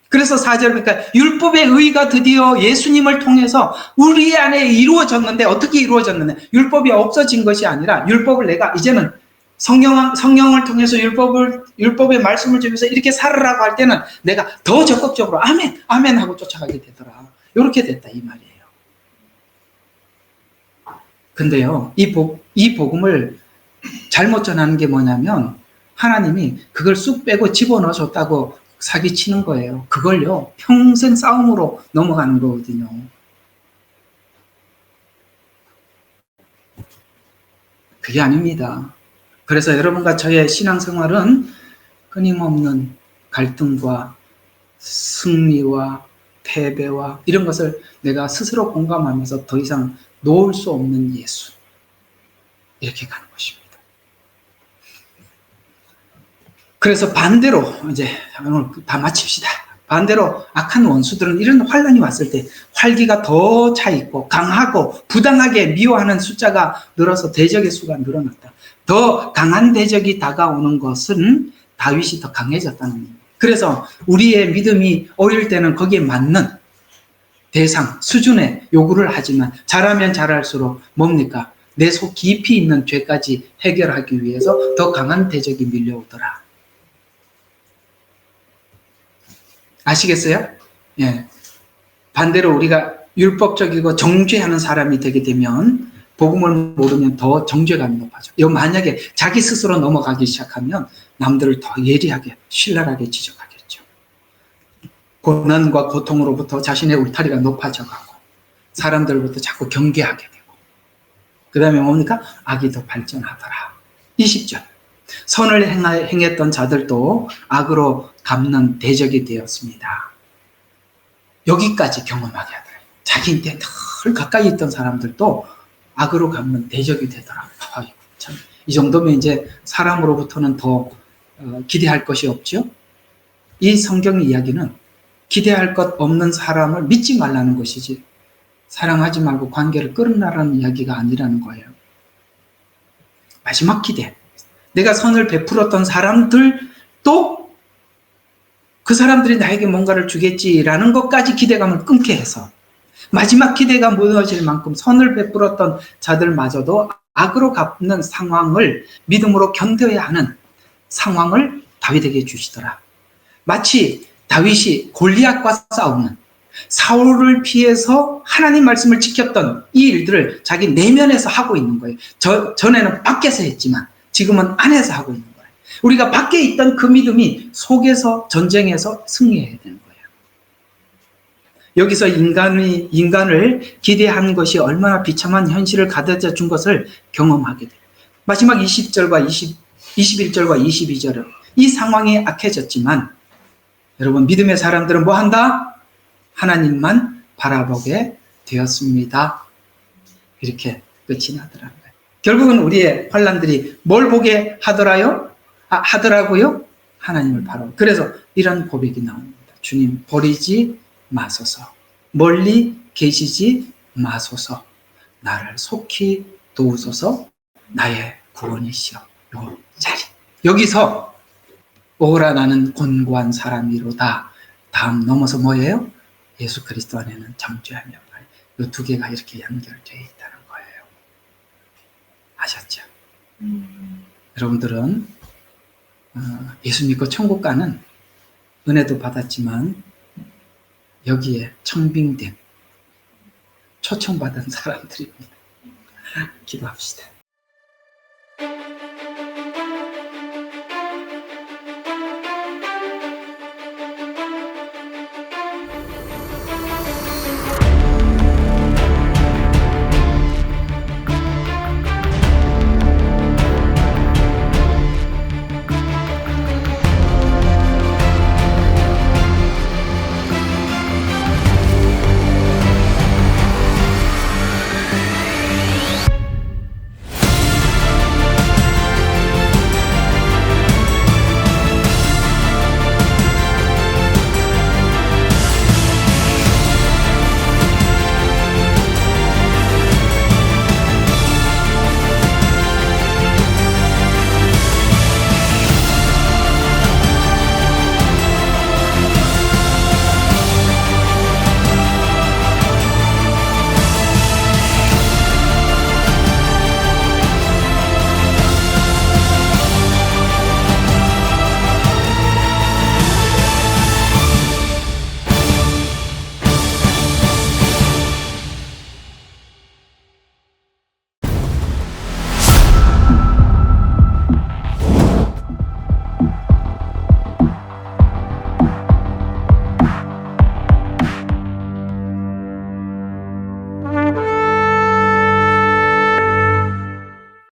그래서 4절 보니까 율법의 의가 드디어 예수님을 통해서 우리 안에 이루어졌는데 어떻게 이루어졌느냐? 율법이 없어진 것이 아니라 율법을 내가 이제는 성령을 통해서 율법의 말씀을 주면서 이렇게 살으라고 할 때는 내가 더 적극적으로 아멘, 아멘 하고 쫓아가게 되더라. 이렇게 됐다 이 말이에요. 근데요, 이 복음을 잘못 전하는 게 뭐냐면 하나님이 그걸 쑥 빼고 집어넣어줬다고 사기치는 거예요. 그걸요, 평생 싸움으로 넘어가는 거거든요. 그게 아닙니다. 그래서 여러분과 저의 신앙생활은 끊임없는 갈등과 승리와 패배와 이런 것을 내가 스스로 공감하면서 더 이상 놓을 수 없는 예수. 이렇게 가는 것입니다. 그래서 반대로 이제 오늘 다 마칩시다. 반대로 악한 원수들은 이런 환란이 왔을 때 활기가 더 차 있고 강하고 부당하게 미워하는 숫자가 늘어서 대적의 수가 늘어났다. 더 강한 대적이 다가오는 것은 다윗이 더 강해졌다는 겁니다. 그래서 우리의 믿음이 어릴 때는 거기에 맞는 대상, 수준의 요구를 하지만 잘하면 잘할수록 뭡니까? 내 속 깊이 있는 죄까지 해결하기 위해서 더 강한 대적이 밀려오더라. 아시겠어요? 예. 반대로 우리가 율법적이고 정죄하는 사람이 되게 되면 복음을 모르면 더 정죄감이 높아져. 만약에 자기 스스로 넘어가기 시작하면 남들을 더 예리하게 신랄하게 지적하겠죠. 고난과 고통으로부터 자신의 울타리가 높아져 가고 사람들로부터 자꾸 경계하게 되고 그 다음에 뭡니까? 악이 더 발전하더라. 20절. 선을 행했던 자들도 악으로 갚는 대적이 되었습니다. 여기까지 경험하게 하더라. 자기한테 늘 가까이 있던 사람들도 악으로 갚는 대적이 되더라. 참, 이 정도면 이제 사람으로부터는 더 기대할 것이 없죠. 이 성경 이야기는 기대할 것 없는 사람을 믿지 말라는 것이지 사랑하지 말고 관계를 끊으라는 이야기가 아니라는 거예요. 마지막 기대. 내가 선을 베풀었던 사람들도 그 사람들이 나에게 뭔가를 주겠지라는 것까지 기대감을 끊게 해서 마지막 기대가 무너질 만큼 선을 베풀었던 자들마저도 악으로 갚는 상황을 믿음으로 견뎌야 하는 상황을 다윗에게 주시더라. 마치 다윗이 골리앗과 싸우는, 사울을 피해서 하나님 말씀을 지켰던 이 일들을 자기 내면에서 하고 있는 거예요. 전에는 밖에서 했지만 지금은 안에서 하고 있는 거예요. 우리가 밖에 있던 그 믿음이 속에서 전쟁에서 승리해야 되는 거예요. 여기서 인간을 기대한 것이 얼마나 비참한 현실을 가져다 준 것을 경험하게 돼요. 마지막 20절과 21절과 22절은 이 상황이 악해졌지만 여러분, 믿음의 사람들은 뭐 한다? 하나님만 바라보게 되었습니다. 이렇게 끝이 나더라고요. 결국은 우리의 환난들이 뭘 보게 하더라고요? 하나님을 바라보고. 그래서 이런 고백이 나옵니다. 주님, 버리지 마소서. 멀리 계시지 마소서. 나를 속히 도우소서. 나의 구원이시여. 요 자리. 여기서 오라 나는 곤고한 사람이로다. 다음 넘어서 뭐예요? 예수 그리스도 안에는 정죄하며. 이 두 개가 이렇게 연결되어 있다는 거예요. 아셨죠? 여러분들은 예수 믿고 천국 가는 은혜도 받았지만 여기에 청빙된 초청받은 사람들입니다. 기도합시다.